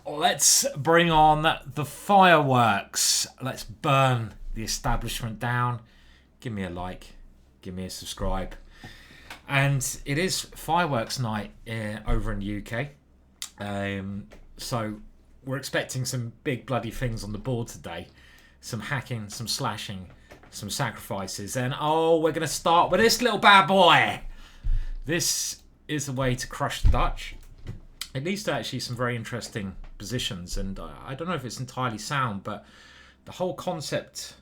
Let's bring on the fireworks. Let's burn the establishment down. Give me a like. Give me a subscribe. And it is fireworks night over in the UK. So we're expecting some big bloody things on the board today. Some hacking, some slashing, some sacrifices. And we're going to start with this little bad boy. This is a way to crush the Dutch. It leads to actually some very interesting positions, and I don't know if it's entirely sound, but the whole concept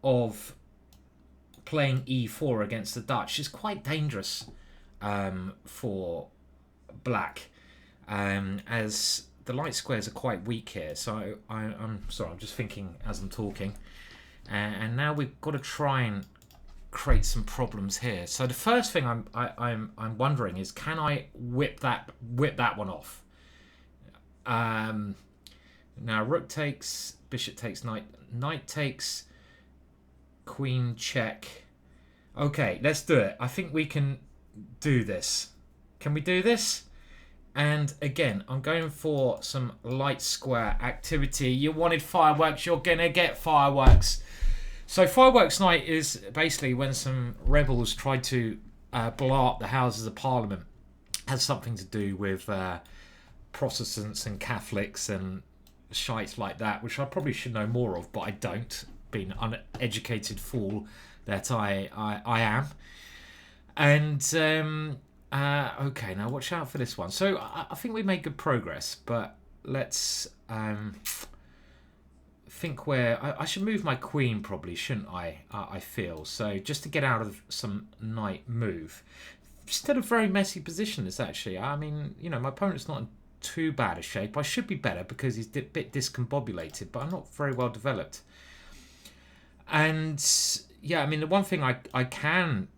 of playing e4 against the Dutch is quite dangerous for black, as the light squares are quite weak here. So I'm sorry, I'm just thinking as I'm talking, and now we've got to try and create some problems here. So the first thing I'm wondering is, can I whip that one off? Now rook takes, bishop takes, knight takes, queen check. Okay, let's do it. I think we can do this. Can we do this? And again, I'm going for some light square activity. You wanted fireworks, you're gonna get fireworks. So fireworks night is basically when some rebels tried to blow up the Houses of Parliament. It has something to do with Protestants and Catholics and shites like that, which I probably should know more of, but I don't, being an uneducated fool that I am. And okay, now watch out for this one. So I think we made good progress, but let's think where I should move my queen, probably, shouldn't I? I feel so, just to get out of some knight move. Still a very messy position, this actually. I mean, you know, my opponent's not in too bad a shape. I should be better because he's a bit discombobulated, but I'm not very well developed. And yeah, I mean, the one thing I can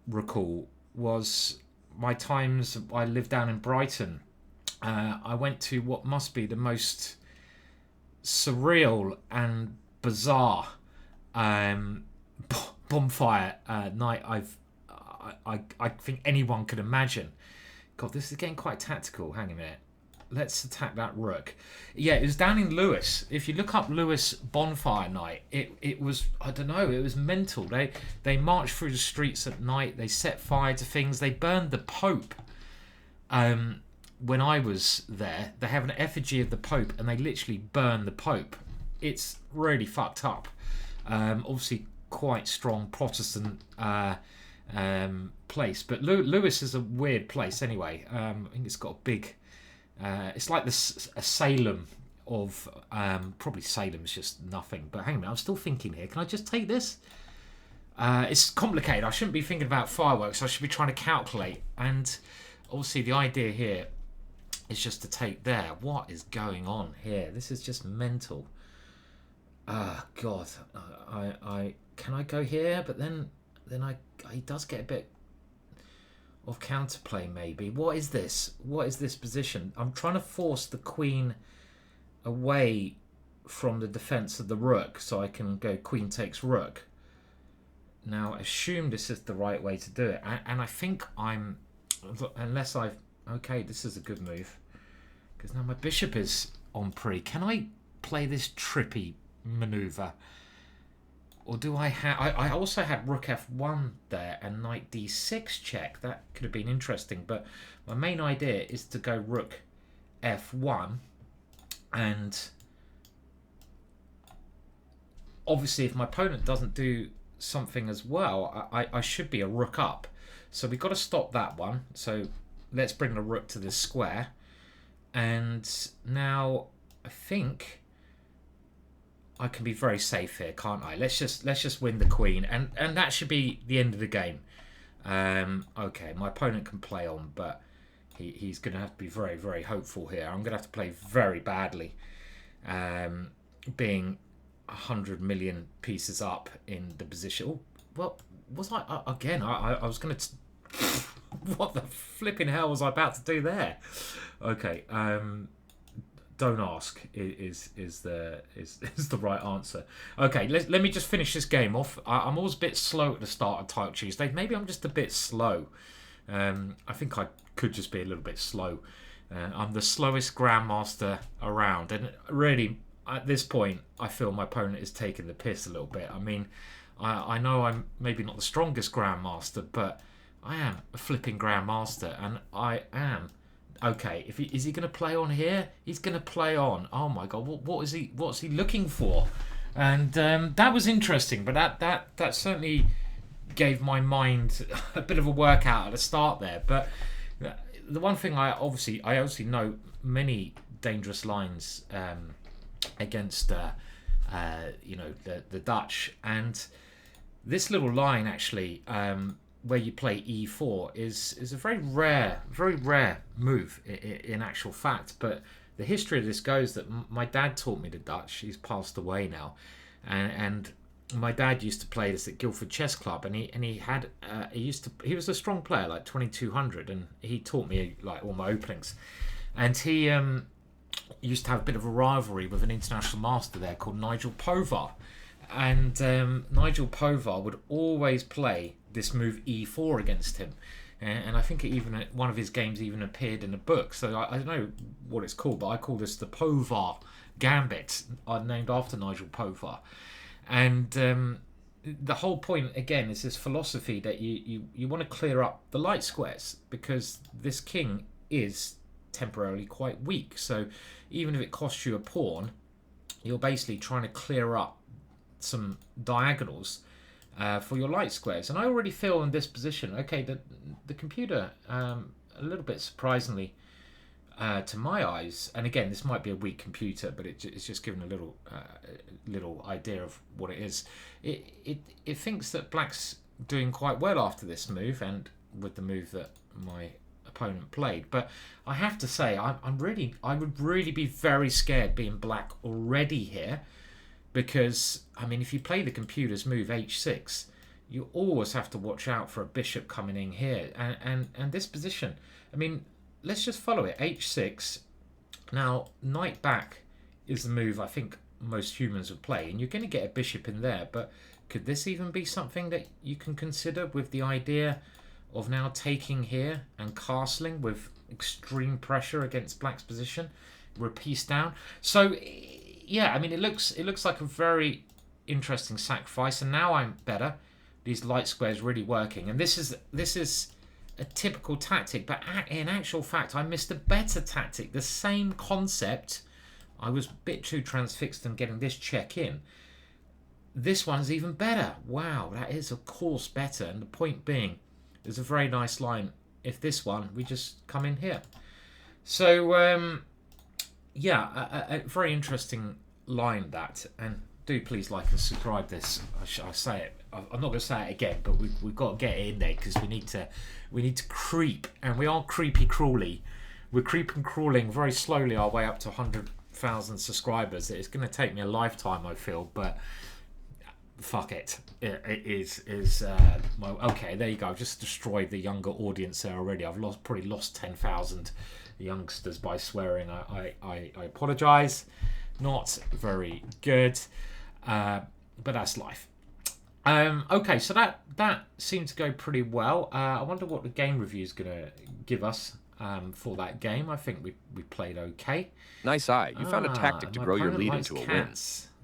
recall was my times I lived down in Brighton. I went to what must be the most surreal and bizarre bonfire night I think anyone could imagine. God, this is getting quite tactical. Hang a minute. Let's attack that rook. Yeah, it was down in Lewes. If you look up Lewes bonfire night, it was, I don't know, it was mental. They marched through the streets at night. They set fire to things. They burned the Pope. When I was there, they have an effigy of the Pope and they literally burn the Pope. It's really fucked up. Obviously quite strong Protestant place, but Lewes is a weird place anyway. I think it's got a big it's like a Salem of probably Salem's just nothing, but hang on a minute, I'm still thinking here. Can I just take this? It's complicated. I shouldn't be thinking about fireworks. I should be trying to calculate, and obviously the idea here is just to take there. What is going on here? This is just mental. God, I can I go here? But then he does get a bit of counterplay maybe. What is this? What is this position? I'm trying to force the queen away from the defense of the rook so I can go queen takes rook. Now, assume this is the right way to do it, and I think I'm, unless I've, okay, this is a good move because now my bishop is on pre. Can I play this trippy maneuver, or do I have? I also had rook f1 there and knight d6 check. That could have been interesting, but my main idea is to go rook f1, and obviously if my opponent doesn't do something as well, I should be a rook up. So we've got to stop that one. So let's bring the rook to this square. And now I think I can be very safe here, can't I? Let's just win the queen, and that should be the end of the game. Okay, my opponent can play on, but he's going to have to be very, very hopeful here. I'm going to have to play very badly, being 100 million pieces up in the position. Oh, well, was I again? I was going to. What the flipping hell was I about to do there? Okay, don't ask is the right answer. Okay, let me just finish this game off. I'm always a bit slow at the start of Title Tuesday. Maybe I'm just a bit slow. I think I could just be a little bit slow. I'm the slowest Grandmaster around. And really, at this point, I feel my opponent is taking the piss a little bit. I mean, I know I'm maybe not the strongest Grandmaster, but I am a flipping Grandmaster, and I am. Okay, is he going to play on here? He's going to play on. Oh my God, what's he looking for? And that was interesting, but that certainly gave my mind a bit of a workout at the start there. But the one thing I obviously know many dangerous lines against the Dutch, and this little line actually where you play e4 is a very rare move in actual fact. But the history of this goes that my dad taught me the Dutch. He's passed away now, and my dad used to play this at Guildford Chess Club, and he was a strong player, like 2200, and he taught me like all my openings, and he used to have a bit of a rivalry with an international master there called Nigel Povar, and Nigel Povar would always play this move e4 against him. And I think one of his games even appeared in a book. So I don't know what it's called, but I call this the Povar Gambit, named after Nigel Povar. And the whole point, again, is this philosophy that you want to clear up the light squares, because this king is temporarily quite weak. So even if it costs you a pawn, you're basically trying to clear up some diagonals for your light squares. And I already feel in this position, okay, the computer, a little bit surprisingly to my eyes, and again, this might be a weak computer, but it's just giving a little idea of what it is. It thinks that black's doing quite well after this move, and with the move that my opponent played. But I have to say, I would really be very scared being black already here. Because, I mean, if you play the computer's move h6, you always have to watch out for a bishop coming in here. And this position, I mean, let's just follow it. h6. Now, knight back is the move I think most humans would play. And you're going to get a bishop in there. But could this even be something that you can consider with the idea of now taking here and castling with extreme pressure against black's position? We're a piece down. So yeah, I mean, it looks like a very interesting sacrifice, and now I'm better. These light squares really working, and this is a typical tactic. But in actual fact, I missed a better tactic. The same concept. I was a bit too transfixed on getting this check in. This one's even better. Wow, that is of course better. And the point being, there's a very nice line. If this one, we just come in here. So yeah, a very interesting line that, and do please like and subscribe this. I say it. I'm not going to say it again, but we've got to get it in there because we need to creep, and we are creepy crawly. We're creeping crawling very slowly our way up to 100,000 subscribers. It's going to take me a lifetime, I feel, but fuck it. It is okay. There you go. I've just destroyed the younger audience there already. I've probably lost 10,000 youngsters by swearing. I apologise. Not very good, but that's life. Okay, so that seemed to go pretty well. I wonder what the game review is going to give us for that game. I think we played okay. Nice eye. You found a tactic to grow your lead into a win.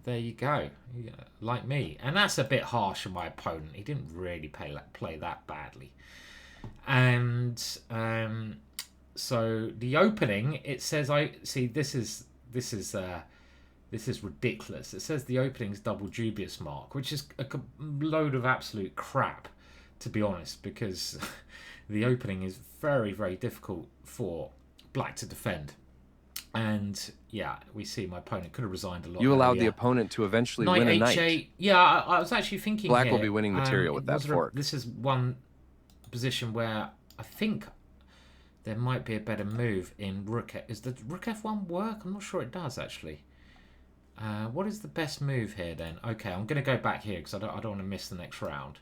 There you go. Yeah, like me. And that's a bit harsh on my opponent. He didn't really play that badly. And so the opening, it says, this is ridiculous. It says the opening's double dubious mark, which is a load of absolute crap, to be honest, because the opening is very, very difficult for black to defend. And yeah, we see my opponent could have resigned a lot. You allowed the opponent to eventually win a knight. H8. Yeah, I was actually thinking black will be winning material with that fork. This is one position where I think there might be a better move in rook. Is the rook f1 work? I'm not sure it does, actually. What is the best move here, then? Okay, I'm going to go back here because I don't want to miss the next round.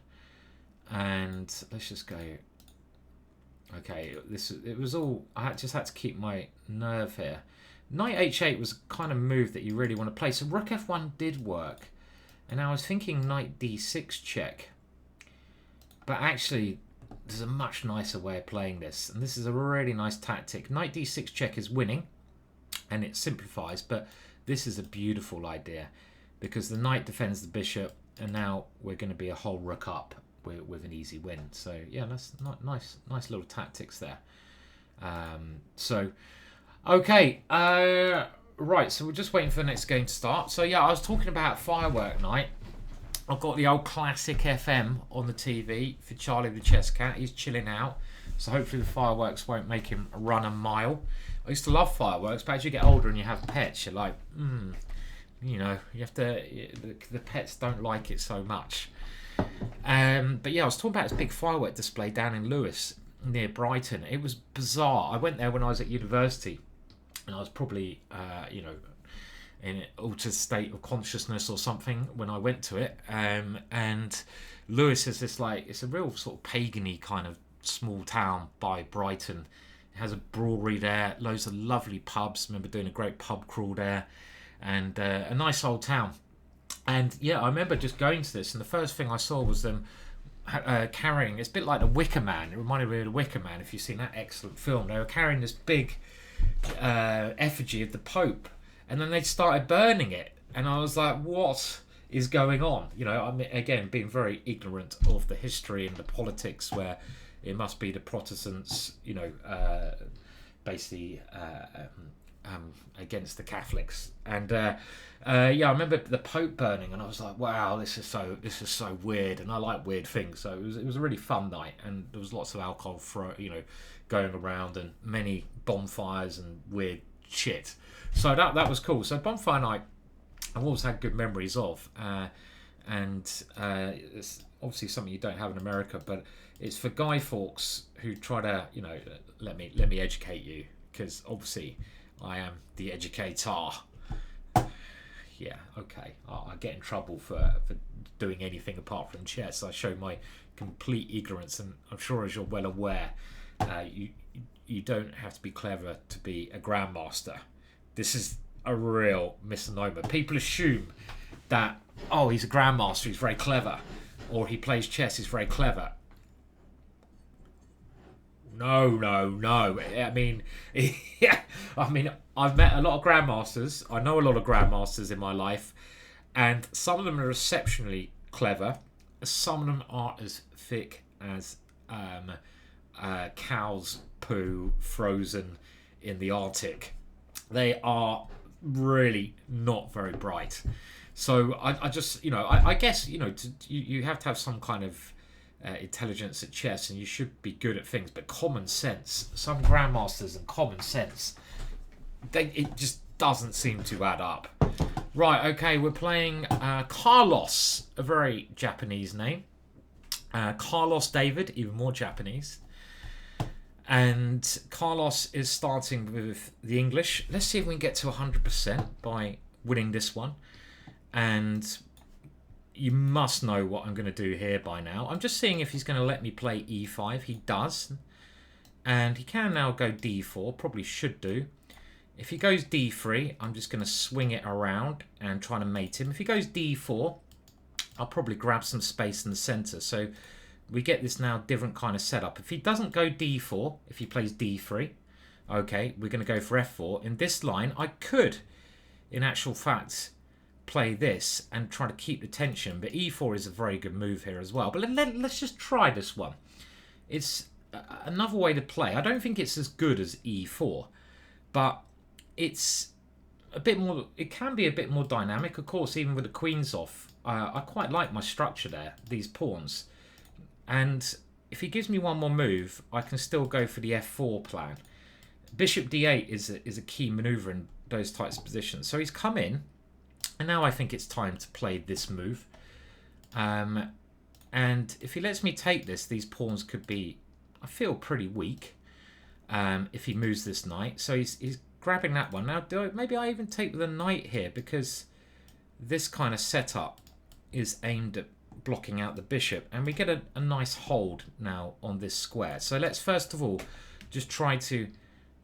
And let's just go. Okay, it was all. I just had to keep my nerve here. Knight h8 was kind of move that you really want to play. So rook f1 did work, and I was thinking knight d6 check. But actually, there's a much nicer way of playing this, and this is a really nice tactic. Knight d6 check is winning, and it simplifies, but this is a beautiful idea because the knight defends the bishop, and now we're going to be a whole rook up with an easy win. So yeah, that's nice little tactics there. Okay, right, so we're just waiting for the next game to start. So yeah, I was talking about firework night. I've got the old classic FM on the TV for Charlie the Chess Cat. He's chilling out, so hopefully the fireworks won't make him run a mile. I used to love fireworks, but as you get older and you have pets, you're like, you know, you have to. The pets don't like it so much. But yeah, I was talking about this big firework display down in Lewes near Brighton. It was bizarre. I went there when I was at university, and I was probably, you know, in an altered state of consciousness or something when I went to it. And Lewes is this like, it's a real sort of pagan-y kind of small town by Brighton. It has a brewery there, loads of lovely pubs. I remember doing a great pub crawl there, and a nice old town. And yeah, I remember just going to this, and the first thing I saw was them carrying, it's a bit like the Wicker Man. It reminded me of the Wicker Man, if you've seen that excellent film. They were carrying this big effigy of the Pope, and then they started burning it, and I was like, what is going on? You know, I mean, again, being very ignorant of the history and the politics, where it must be the Protestants, you know, basically against the Catholics. And yeah, I remember the Pope burning, and I was like, wow, this is so weird, and I like weird things. So it was a really fun night, and there was lots of alcohol going around, and many bonfires and weird shit. So that was cool. So bonfire night, I've always had good memories of, and it's obviously something you don't have in America, but it's for Guy Fawkes, who try to, you know, let me educate you, because obviously I am the educator. Yeah, okay. I get in trouble for doing anything apart from chess. I show my complete ignorance, and I'm sure, as you're well aware, you don't have to be clever to be a grandmaster. This is a real misnomer. People assume that, oh, he's a grandmaster, he's very clever, or he plays chess, he's very clever. No. I mean, yeah. I mean, I've met a lot of grandmasters. I know a lot of grandmasters in my life, and some of them are exceptionally clever. Some of them are as thick as cow's poo frozen in the Arctic. They are really not very bright. So I just, you know, I guess, you know, you have to have some kind of intelligence at chess, and you should be good at things, but common sense, some grandmasters and common sense, it just doesn't seem to add up. Right, okay, we're playing Carlos, a very Japanese name. Carlos David, even more Japanese. And Carlos is starting with the English. Let's see if we can get to 100% by winning this one. And you must know what I'm going to do here by now. I'm just seeing if he's going to let me play e5. He does. And he can now go d4. Probably should do. If he goes d3, I'm just going to swing it around and try to mate him. If he goes d4, I'll probably grab some space in the centre. So we get this now different kind of setup. If he doesn't go d4, if he plays d3, okay, we're going to go for f4. In this line, I could, in actual fact, play this and try to keep the tension, but e4 is a very good move here as well. But let's just try this one. It's another way to play. I don't think it's as good as e4, but it's a bit more, it can be a bit more dynamic, of course, even with the queens off. I quite like my structure there, these pawns. And if he gives me one more move, I can still go for the f4 plan. Bishop d8 is a key maneuver in those types of positions. So he's come in, and now I think it's time to play this move. And if he lets me take this, these pawns could be, I feel, pretty weak if he moves this knight. So he's grabbing that one. Now, maybe I even take the knight here, because this kind of setup is aimed at blocking out the bishop, and we get a nice hold now on this square. So let's first of all just try to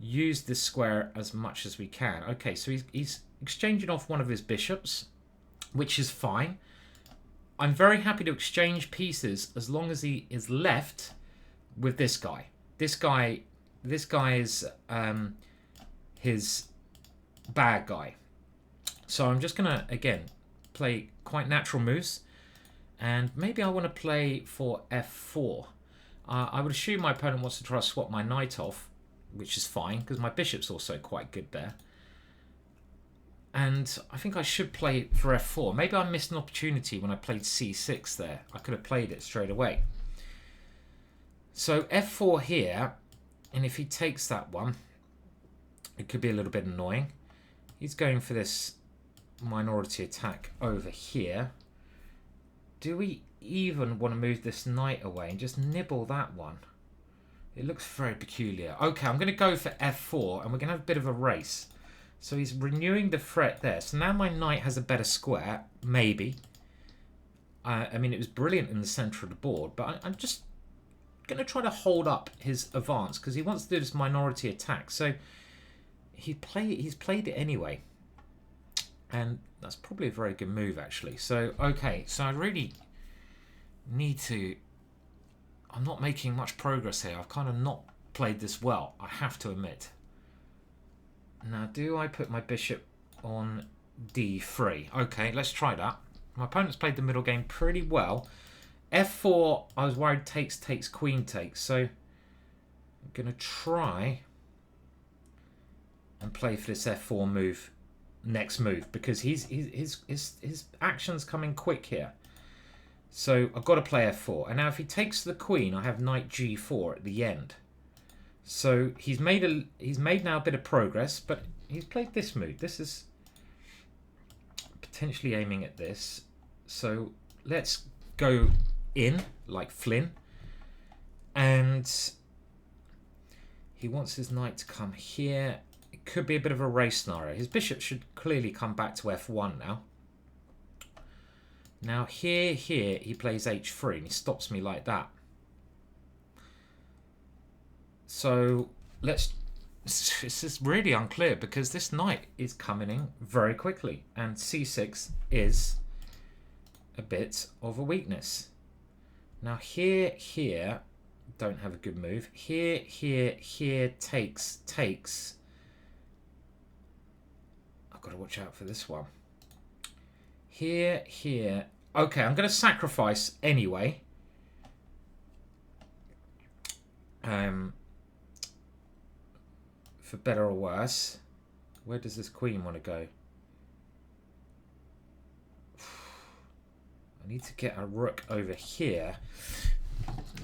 use this square as much as we can. Okay, so he's exchanging off one of his bishops, which is fine. I'm very happy to exchange pieces as long as he is left with this guy. This guy is his bad guy. So I'm just gonna again play quite natural moves, and maybe I want to play for f4. I would assume my opponent wants to try to swap my knight off, which is fine because my bishop's also quite good there. And I think I should play for f4. Maybe I missed an opportunity when I played c6 there. I could have played it straight away. So f4 here, and if he takes that one, it could be a little bit annoying. He's going for this minority attack over here. Do we even want to move this knight away and just nibble that one? It looks very peculiar. Okay, I'm going to go for f4, and we're going to have a bit of a race. So he's renewing the threat there. So now my knight has a better square, maybe. I mean, it was brilliant in the center of the board, but I'm just going to try to hold up his advance because he wants to do this minority attack. So he's played it anyway. And that's probably a very good move, actually. So, okay, so I really need to... I'm not making much progress here. I've kind of not played this well, I have to admit. Now, do I put my bishop on d3? Okay, let's try that. My opponent's played the middle game pretty well. f4, I was worried takes, queen takes. So, I'm going to try and play for this f4 move. Next move, because his action's coming quick here. So I've got to play f4, and now if he takes the queen, I have knight g4 at the end. So he's made now a bit of progress, but he's played this move. This is potentially aiming at this. So let's go in like Flynn, and he wants his knight to come here. It could be a bit of a race scenario. His bishop should clearly come back to f1 now. Now here he plays h3 and he stops me like that. So this is really unclear because this knight is coming in very quickly and c6 is a bit of a weakness. Now here don't have a good move. Here takes. I've got to watch out for this one. Here. Okay, I'm going to sacrifice anyway. For better or worse. Where does this queen want to go? I need to get a rook over here.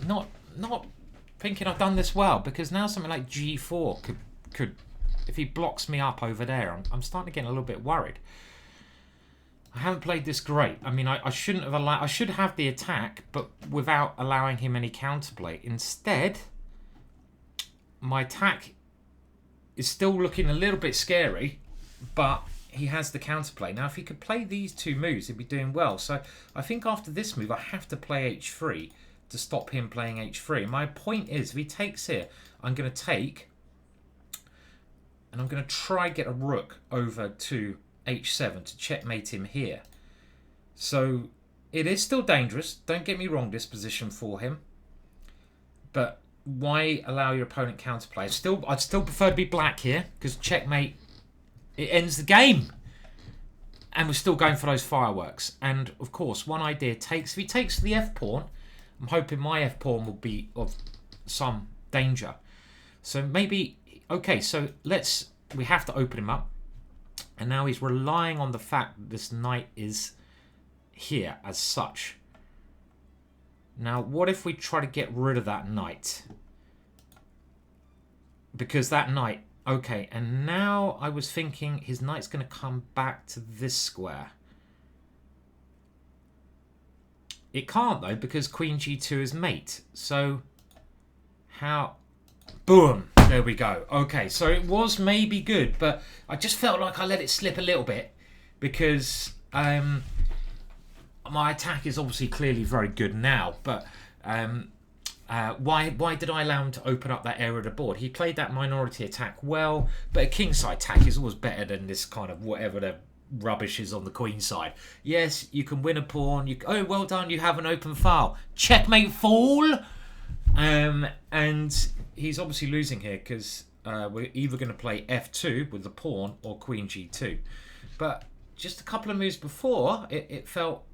Not thinking I've done this well, because now something like g4 could if he blocks me up over there, I'm starting to get a little bit worried. I haven't played this great. I mean, I shouldn't have allowed... I should have the attack, but without allowing him any counterplay. Instead, my attack is still looking a little bit scary, but he has the counterplay. Now, if he could play these two moves, he'd be doing well. So I think after this move, I have to play h3 to stop him playing h3. My point is, if he takes here, I'm going to take... and I'm going to try get a rook over to h7 to checkmate him here. So it is still dangerous. Don't get me wrong, this position for him. But why allow your opponent counterplay? I'd still prefer to be black here, because checkmate, it ends the game. And we're still going for those fireworks. And of course, one idea takes... if he takes the f-pawn, I'm hoping my f-pawn will be of some danger. So maybe... okay, so we have to open him up. And now he's relying on the fact that this knight is here as such. Now, what if we try to get rid of that knight? Because that knight... okay, and now I was thinking his knight's going to come back to this square. It can't, though, because queen g2 is mate. So, how... boom! There we go. Okay, so it was maybe good, but I just felt like I let it slip a little bit because my attack is obviously clearly very good now, but why did I allow him to open up that area of the board? He played that minority attack well, but a kingside attack is always better than this kind of whatever the rubbish is on the queen side. Yes, you can win a pawn. Oh, well done, you have an open file. Checkmate, fool! And he's obviously losing here because we're either going to play f2 with the pawn or queen g2. But just a couple of moves before, it felt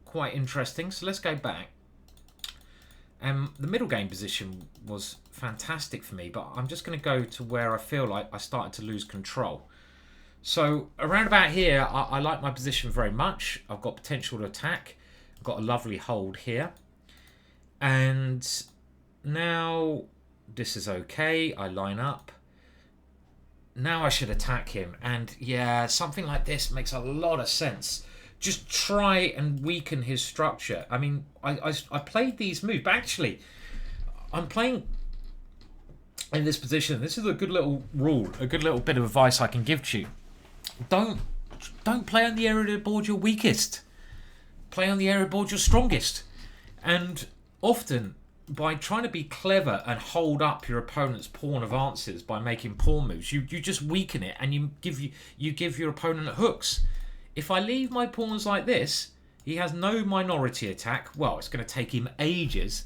quite interesting. So let's go back. The middle game position was fantastic for me, but I'm just going to go to where I feel like I started to lose control. So around about here, I like my position very much. I've got potential to attack. I've got a lovely hold here. And now this is okay. I line up. Now I should attack him. And yeah, something like this makes a lot of sense. Just try and weaken his structure. I mean, I played these moves, but actually, I'm playing in this position. This is a good little rule, a good little bit of advice I can give to you. Don't play on the area of the board you're weakest. Play on the area of the board you're strongest. And often, by trying to be clever and hold up your opponent's pawn advances by making pawn moves, you just weaken it and you give your opponent hooks. If I leave my pawns like this, he has no minority attack. Well, it's going to take him ages.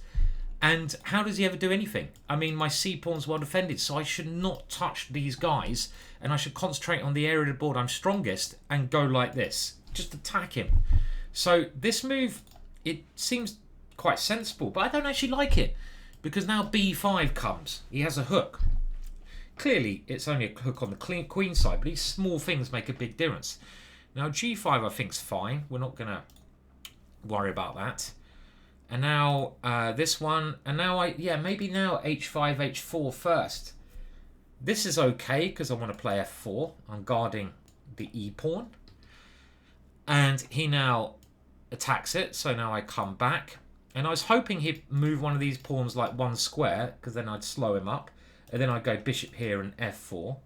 And how does he ever do anything? I mean, my c-pawn's well defended, so I should not touch these guys, and I should concentrate on the area of the board I'm strongest and go like this. Just attack him. So this move, it seems quite sensible, but I don't actually like it, because now b5 comes. He has a hook. Clearly, it's only a hook on the queen side, but these small things make a big difference. Now g5 I think's fine. We're not going to worry about that. And now this one, and now maybe now h5, h4 first. This is okay because I want to play f4. I'm guarding the e pawn, and he now attacks it. So now I come back, and I was hoping he'd move one of these pawns like one square because then I'd slow him up, and then I'd go bishop here and f4.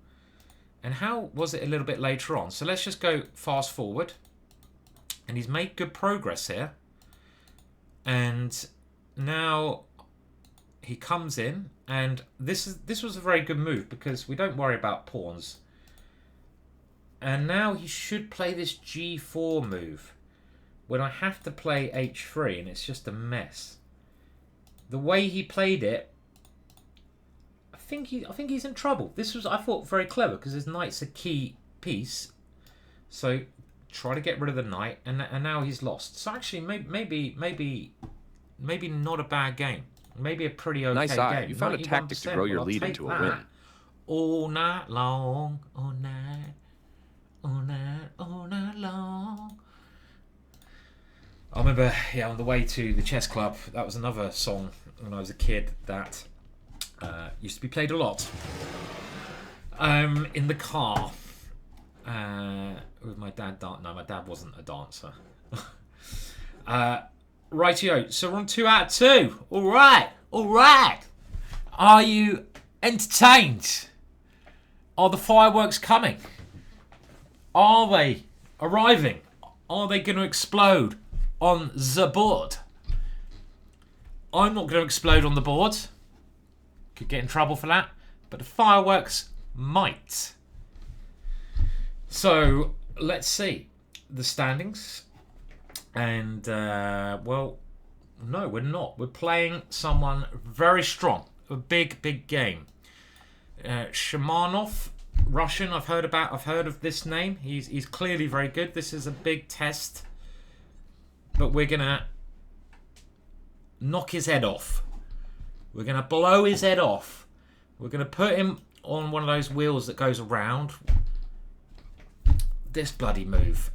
And how was it a little bit later on? So let's just go fast forward, and he's made good progress here. And now he comes in, and this was a very good move because we don't worry about pawns. And now he should play this g4 move when I have to play h3, and it's just a mess. The way he played it, I think he's in trouble. This was, I thought, very clever because his knight's a key piece. So try to get rid of the knight, and now he's lost. So actually, maybe not a bad game. Maybe a pretty okay nice eye. game. You found a tactic to grow your lead into a win. All night long, all night, all night, all night long. I remember, on the way to the chess club, that was another song when I was a kid that used to be played a lot in the car. With my dad. No, my dad wasn't a dancer. Rightio, so we're on 2 out of 2. All right. Are you entertained? Are the fireworks coming? Are they arriving? Are they going to explode on the board? I'm not going to explode on the board. Could get in trouble for that. But the fireworks might. So let's see the standings. And, well, no, we're not. We're playing someone very strong. A big game. Shimanov, Russian, I've heard of this name. He's clearly very good. This is a big test. But we're going to knock his head off. We're going to blow his head off. We're going to put him on one of those wheels that goes around. This bloody move.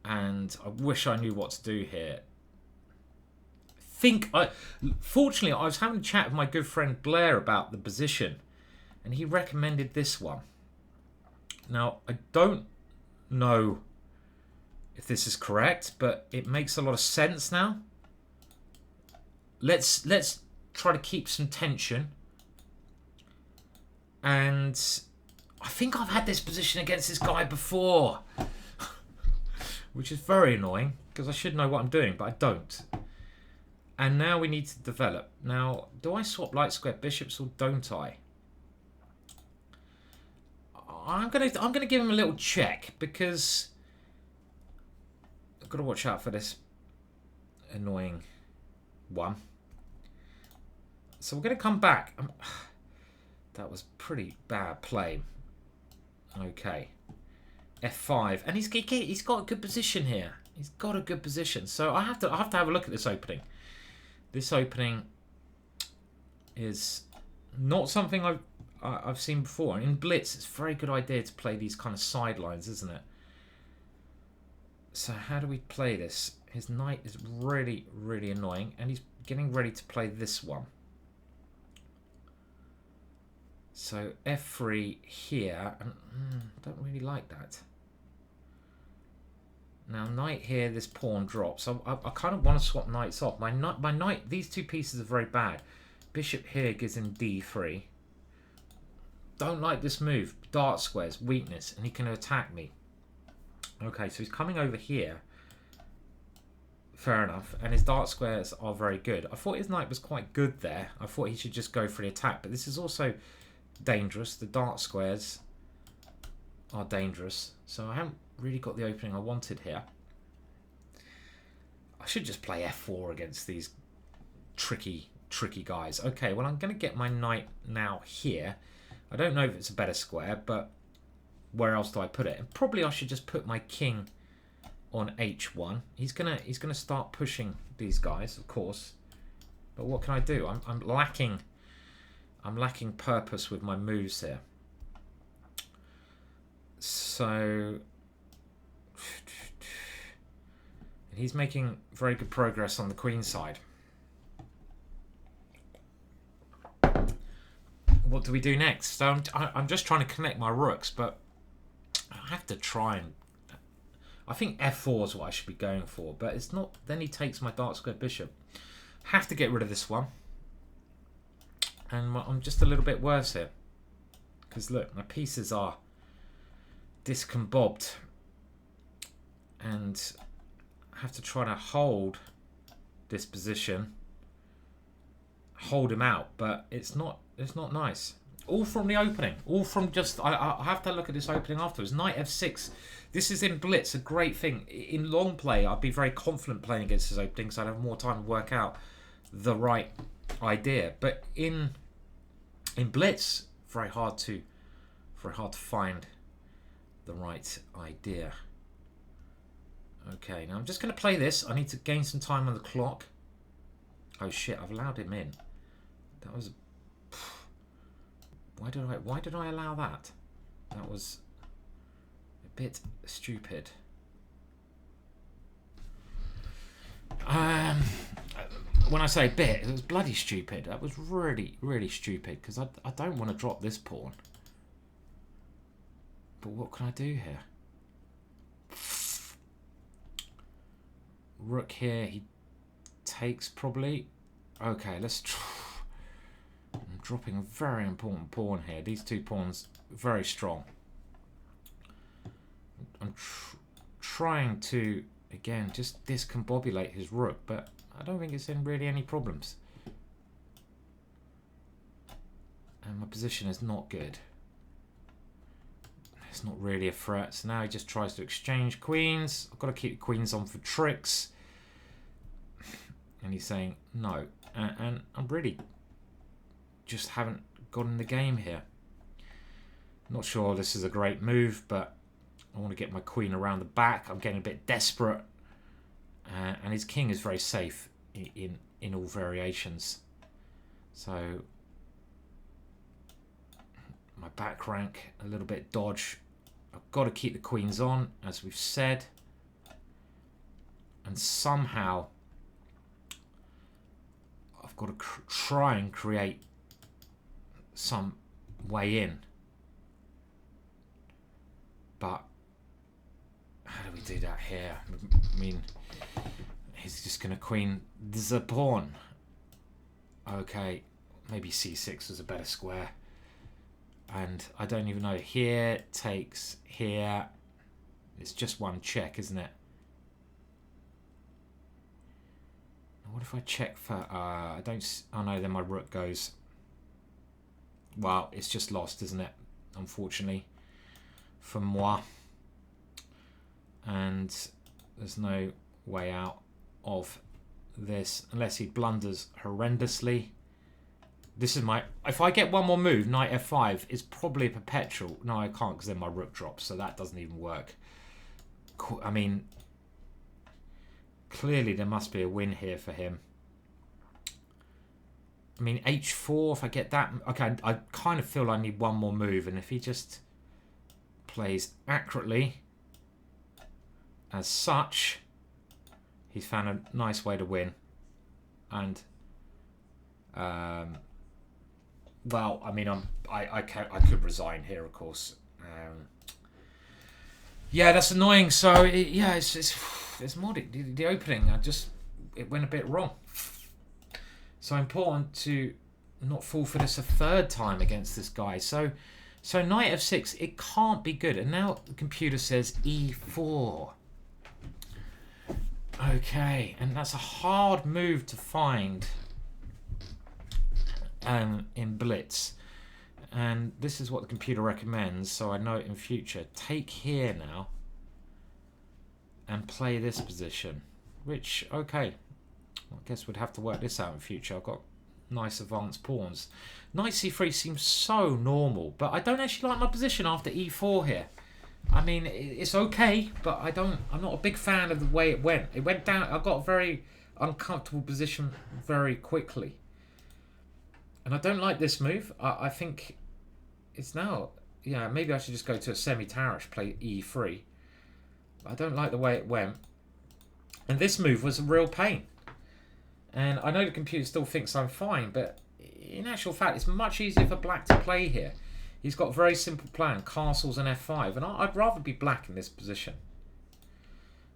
And I wish I knew what to do here. Fortunately, I was having a chat with my good friend Blair about the position, and he recommended this one. Now, I don't know if this is correct, but it makes a lot of sense now. Let's try to keep some tension. And I think I've had this position against this guy before. Which is very annoying, because I should know what I'm doing, but I don't. And now we need to develop. Now, do I swap light square bishops or don't I? I'm gonna give him a little check, because I've got to watch out for this annoying one. So we're going to come back. That was pretty bad play. Okay. F5. And he's got a good position here. He's got a good position. So I have to have a look at this opening. This opening is not something I've seen before. In Blitz, it's a very good idea to play these kind of sidelines, isn't it? So how do we play this? His knight is really, really annoying, and he's getting ready to play this one. So F3 here, and don't really like that. Now knight here, this pawn drops. I kind of want to swap knights off. My knight, these two pieces are very bad. Bishop here gives him D3. Don't like this move. Dart squares, weakness, and he can attack me. Okay, so he's coming over here. Fair enough. And his dart squares are very good. I thought his knight was quite good there. I thought he should just go for the attack. But this is also dangerous. The dart squares are dangerous. So I haven't really got the opening I wanted here. I should just play F4 against these tricky guys. Okay, well, I'm going to get my knight now here. I don't know if it's a better square, but where else do I put it? And probably I should just put my king on H1. He's gonna start pushing these guys, of course. But what can I do? I'm lacking purpose with my moves here. So, and he's making very good progress on the queen side. What do we do next? So I'm just trying to connect my rooks, but I have to try and... I think F4 is what I should be going for, but it's not. Then he takes my dark square bishop. Have to get rid of this one. And I'm just a little bit worse here. Because look, my pieces are discombobed. And I have to try to hold this position. Hold him out, but it's not nice. All from the opening. All from just... I have to look at this opening afterwards. Knight F6. This is in Blitz, a great thing. In long play, I'd be very confident playing against his opening, so I'd have more time to work out the right idea. But in Blitz, very hard to find the right idea. Okay, now I'm just going to play this. I need to gain some time on the clock. Oh shit, I've allowed him in. That was... Why did I allow that? That was a bit stupid. When I say bit, it was bloody stupid. That was really, really stupid, because I don't want to drop this pawn. But what can I do here? Rook here, he takes probably. Okay, let's try. I'm dropping a very important pawn here. These two pawns, very strong. I'm trying to, again, just discombobulate his rook, but I don't think it's in really any problems. And my position is not good. It's not really a threat. So now he just tries to exchange queens. I've got to keep queens on for tricks. And he's saying no. And I'm really just haven't gotten the game here. Not sure this is a great move, but I want to get my queen around the back. I'm getting a bit desperate. And his king is very safe in all variations. So my back rank, a little bit dodge. I've got to keep the queens on, as we've said. And somehow I've got to try and create some way in. But how do we do that here? I mean, he's just going to queen the pawn. Okay, maybe c6 was a better square. And I don't even know. Here takes here. It's just one check, isn't it? What if I check for... I don't... Oh no, then my rook goes... Well, it's just lost, isn't it? Unfortunately. For moi. And there's no way out of this unless he blunders horrendously. This is my... If I get one more move, knight f5, it's probably a perpetual. No, I can't because then my rook drops, so that doesn't even work. I mean, clearly there must be a win here for him. I mean, h4, if I get that... Okay, I kind of feel I need one more move, and if he just plays accurately as such, he's found a nice way to win. And... well, I mean, I could resign here, of course. Yeah, that's annoying. So yeah, it's more the opening. It went a bit wrong. So important to not fall for this a third time against this guy. So knight f6, it can't be good. And now the computer says e4. Okay, and that's a hard move to find. In blitz, and this is what the computer recommends, so I know it in future. Take here now and play this position, which, okay, I guess we'd have to work this out in future. I've got nice advanced pawns. Knight c3 seems so normal, but I don't actually like my position after e4 here. I mean, it's okay, but I'm not a big fan of the way it went. It went down. I got a very uncomfortable position very quickly. And I don't like this move. I think it's now... Yeah, maybe I should just go to a semi-tarish, play e3. I don't like the way it went. And this move was a real pain. And I know the computer still thinks I'm fine, but in actual fact, it's much easier for black to play here. He's got a very simple plan, castles and f5. And I'd rather be black in this position.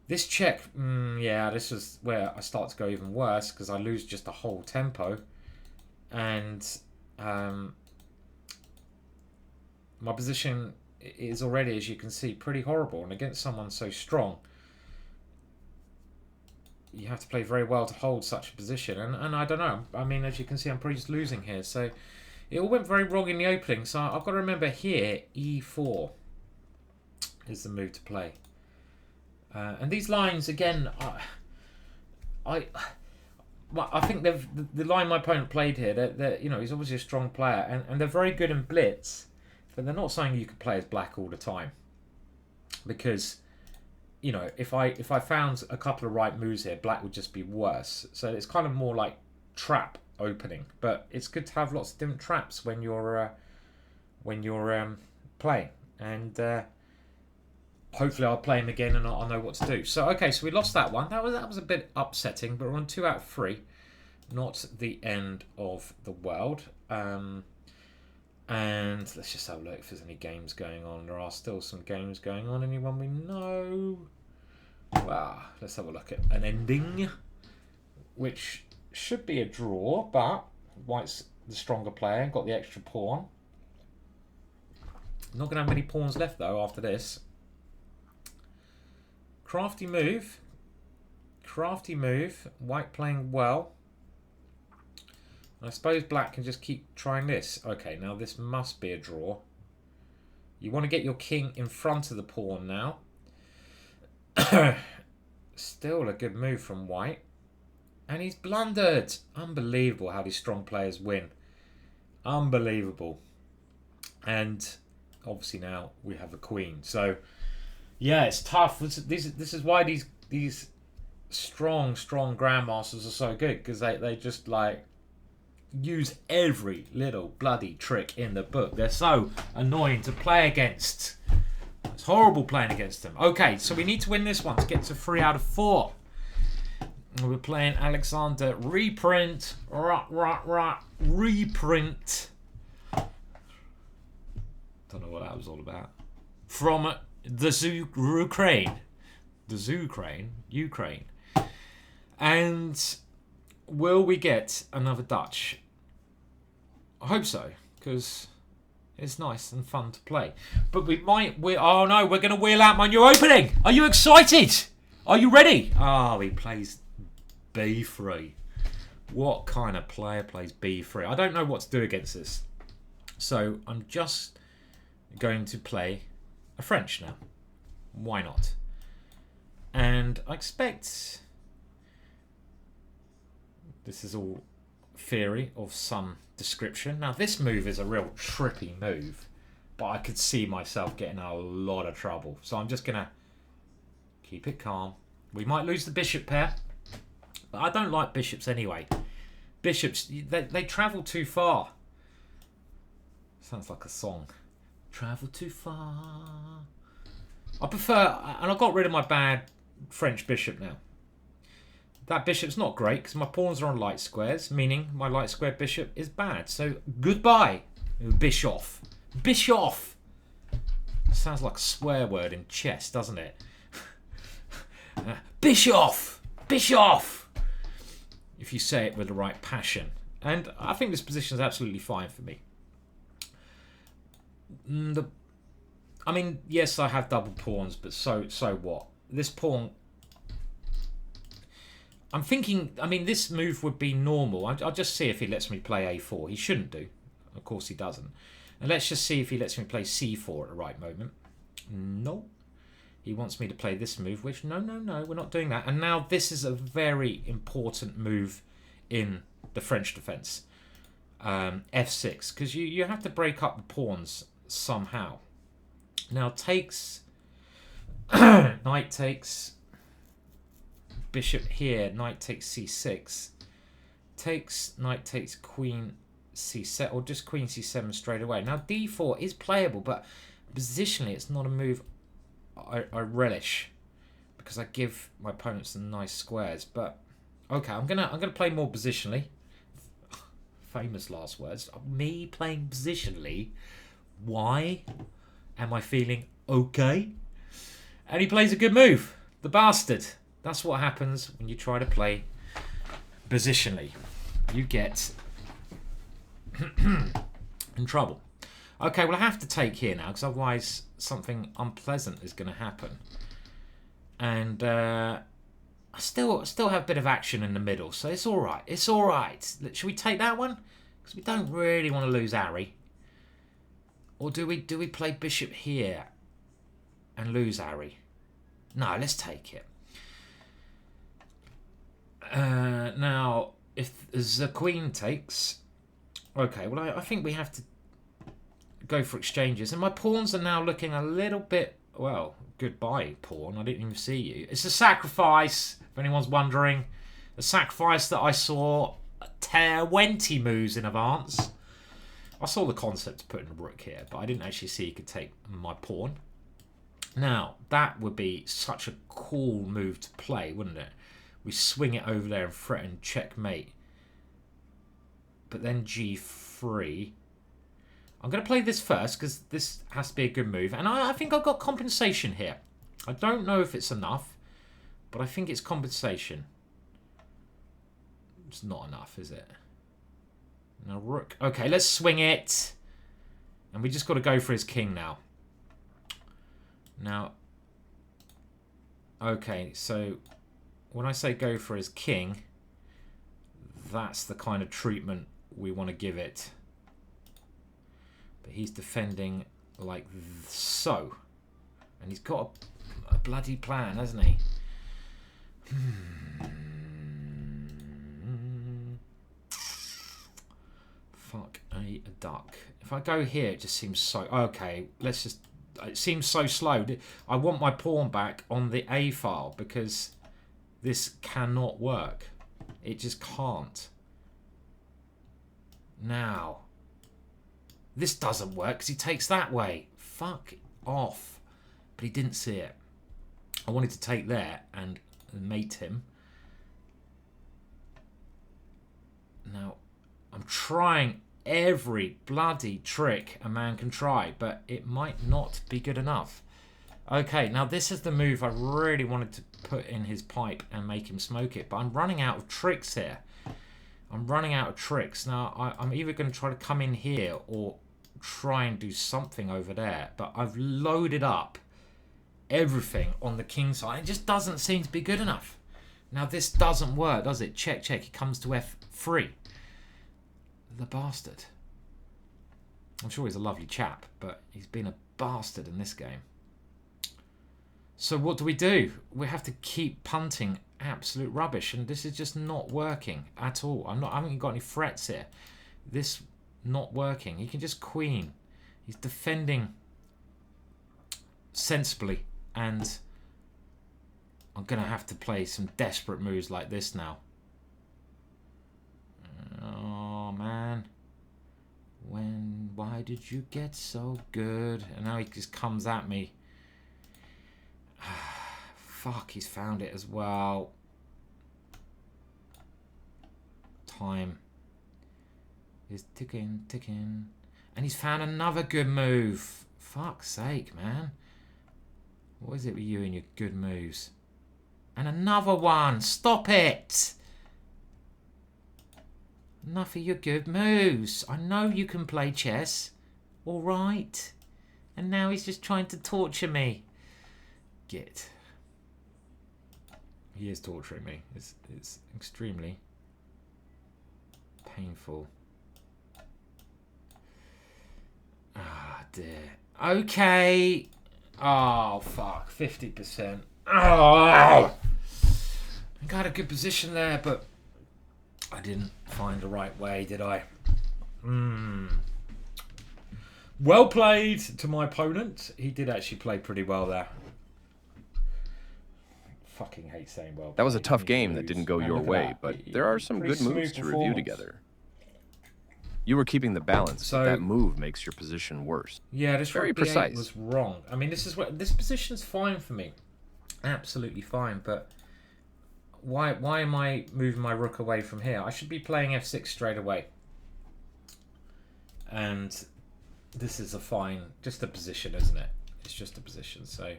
This check, yeah, this is where I start to go even worse, because I lose just a whole tempo. And my position is already, as you can see, pretty horrible. And against someone so strong, you have to play very well to hold such a position. And I don't know. I mean, as you can see, I'm pretty just losing here. So it all went very wrong in the opening. So I've got to remember here, e4 is the move to play. And these lines, again, well, I think the line my opponent played here, they're, you know, he's obviously a strong player, and they're very good in blitz, but they're not saying you can play as black all the time, because, you know, if I found a couple of right moves here, black would just be worse. So it's kind of more like trap opening, but it's good to have lots of different traps when you're playing, and hopefully I'll play him again and I'll know what to do. So, okay, so we lost that one. That was a bit upsetting, but we're on 2 out of 3. Not the end of the world. And let's just have a look if there's any games going on. There are still some games going on. Anyone we know? Wow, let's have a look at an ending, which should be a draw, but White's the stronger player and got the extra pawn. Not going to have many pawns left, though, after this. Crafty move. Crafty move. White playing well. I suppose black can just keep trying this. Okay, now this must be a draw. You want to get your king in front of the pawn now. Still a good move from white. And he's blundered. Unbelievable how these strong players win. Unbelievable. And obviously now we have a queen. So... yeah, it's tough. This is why these strong grandmasters are so good, because they just like use every little bloody trick in the book. They're so annoying to play against. It's horrible playing against them. Okay, so we need to win this one to get to 3 out of 4. And we're playing Alexander Reprint. Reprint. Don't know what that was all about. From the Ukraine. And will we get another Dutch? I hope so, because it's nice and fun to play. But oh no, we're going to wheel out my new opening. Are you excited? Are you ready? Oh, he plays b3. What kind of player plays b3? I don't know what to do against this. So I'm just going to play a French now. Why not? And I expect This is all theory of some description. Now, this move is a real trippy move, but I could see myself getting in a lot of trouble. So I'm just going to keep it calm. We might lose the bishop pair, but I don't like bishops anyway. Bishops, they travel too far. Sounds like a song. Travel too far. I prefer, and I got rid of my bad French bishop now. That bishop's not great because my pawns are on light squares, meaning my light square bishop is bad. So goodbye, Bischoff. Bischoff. Sounds like a swear word in chess, doesn't it? Bischoff. Bischoff. If you say it with the right passion. And I think this position is absolutely fine for me. I mean, yes, I have double pawns, but so what? This pawn... I'm thinking, I mean, this move would be normal. I'll just see if he lets me play a4. He shouldn't do. Of course he doesn't. And let's just see if he lets me play c4 at the right moment. No. He wants me to play this move, which, no, we're not doing that. And now this is a very important move in the French defense. f6, because you have to break up the pawns somehow. Now takes... knight takes... Bishop here, knight takes c6. Takes, knight takes queen c7, or just queen c7 straight away. Now d4 is playable, but positionally it's not a move I relish, because I give my opponents some nice squares. But okay, I'm gonna play more positionally. Famous last words. Me playing positionally. Why am I feeling okay? And he plays a good move. The bastard. That's what happens when you try to play positionally. You get in trouble. Okay, well I have to take here now, because otherwise something unpleasant is going to happen. And I still have a bit of action in the middle, so it's all right. It's all right. Should we take that one? Because we don't really want to lose Ari. Or do we play bishop here and lose Ari? No, let's take it. Now, if the queen takes... Okay, well, I think we have to go for exchanges. And my pawns are now looking a little bit... Well, goodbye, pawn. I didn't even see you. It's a sacrifice, if anyone's wondering. A sacrifice that I saw 20 moves in advance. I saw the concept of putting a rook here, but I didn't actually see he could take my pawn. Now, that would be such a cool move to play, wouldn't it? We swing it over there and threaten checkmate. But then g3. I'm going to play this first because this has to be a good move. And I think I've got compensation here. I don't know if it's enough, but I think it's compensation. It's not enough, is it? Now rook. Okay, let's swing it. And we just got to go for his king now. Now, okay, so when I say go for his king, that's the kind of treatment we want to give it. But he's defending like so. And he's got a bloody plan, hasn't he? Fuck a duck. If I go here, it just seems so... Okay, let's just... It seems so slow. I want my pawn back on the A file because this cannot work. It just can't. Now, this doesn't work because he takes that way. Fuck off. But he didn't see it. I wanted to take there and mate him. Now, I'm trying every bloody trick a man can try, but it might not be good enough. Okay, now this is the move I really wanted to put in his pipe and make him smoke it, but I'm running out of tricks here. I'm running out of tricks. Now, I'm either going to try to come in here or try and do something over there, but I've loaded up everything on the king side. It just doesn't seem to be good enough. Now, this doesn't work, does it? Check, check. He comes to f3. The bastard. I'm sure he's a lovely chap, but he's been a bastard in this game. So what do? We have to keep punting absolute rubbish, and this is just not working at all. I haven't got any threats here. This not working. He can just queen. He's defending sensibly, and I'm gonna have to play some desperate moves like this now. Oh man, why did you get so good? And now he just comes at me. Fuck, he's found it as well. Time is ticking. And he's found another good move. Fuck's sake, man. What is it with you and your good moves? And another one. Stop it. Enough of your good moves. I know you can play chess. All right. And now he's just trying to torture me. Git. He is torturing me. It's extremely painful. Ah, dear. Okay. Oh, fuck. 50%. Oh! I got a good position there, but I didn't find the right way, did I? Well played to my opponent. He did actually play pretty well there. Fucking hate saying well played. That was a tough game that didn't go your way, but there are some good moves to review together. You were keeping the balance, but that move makes your position worse. Yeah, this very precise. Was wrong. I mean, this position's fine for me, absolutely fine. But why am I moving my rook away from here? I should be playing f6 straight away. And this is just a position, isn't it? It's just a position. So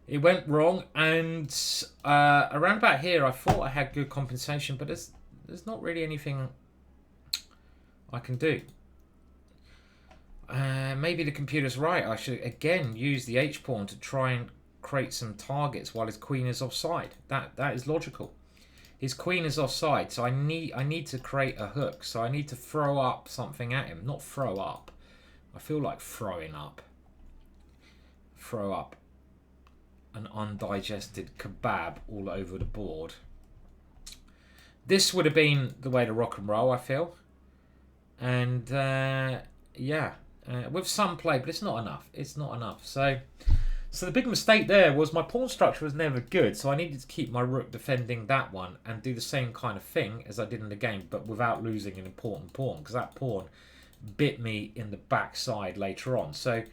it went wrong, and around about here, I thought I had good compensation, but there's not really anything I can do. Maybe the computer's right. I should again use the h-pawn to try and create some targets while his queen is offside. That is logical. His queen is offside, so I need to create a hook. So I need to throw up something at him. Not throw up. I feel like throwing up. Throw up an undigested kebab all over the board. This would have been the way to rock and roll, I feel. And yeah, with some play, but it's not enough. It's not enough. So the big mistake there was my pawn structure was never good, so I needed to keep my rook defending that one and do the same kind of thing as I did in the game, but without losing an important pawn, because that pawn bit me in the backside later on. So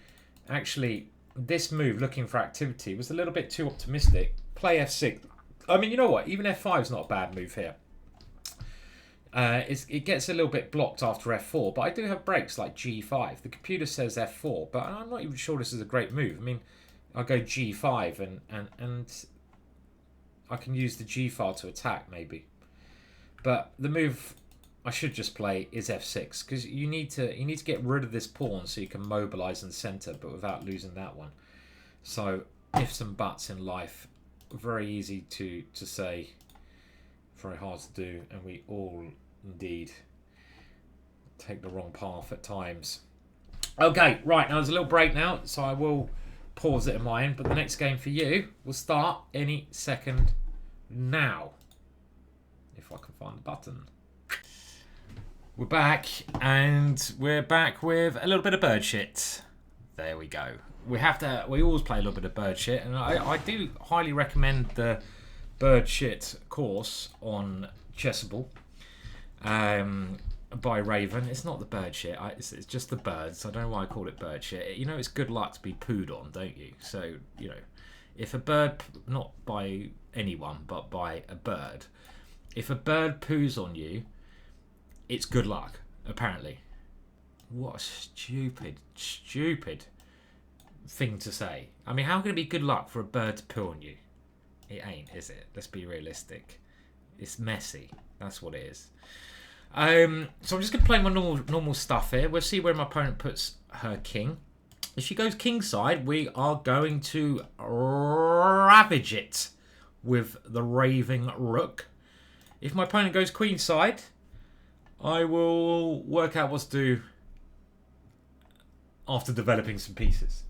actually, this move, looking for activity, was a little bit too optimistic. Play f6. I mean, you know what? Even f5 is not a bad move here. It gets a little bit blocked after f4, but I do have breaks like g5. The computer says f4, but I'm not even sure this is a great move. I mean, I'll go g5 and I can use the g file to attack maybe. But the move I should just play is f6, because you need to get rid of this pawn so you can mobilize and center, but without losing that one. So ifs and buts in life, very easy to say, very hard to do, and we all indeed take the wrong path at times. Okay, right, now there's a little break now, so I will pause it in my end, but the next game for you will start any second now, if I can find the button. We're back, and we're back with a little bit of bird shit. There we go. We always play a little bit of bird shit, and I do highly recommend the bird shit course on Chessable by Raven. It's not the bird shit, it's just the birds. I don't know why I call it bird shit. You know, it's good luck to be pooed on, don't you? So, you know, if a bird, not by anyone, but by a bird, if a bird poos on you, it's good luck, apparently. What a stupid thing to say. I mean, how can it be good luck for a bird to poo on you? It ain't, is it? Let's be realistic. It's messy. That's what it is. So I'm just going to play my normal stuff here. We'll see where my opponent puts her king. If she goes kingside, we are going to ravage it with the raving rook. If my opponent goes queenside, I will work out what to do after developing some pieces.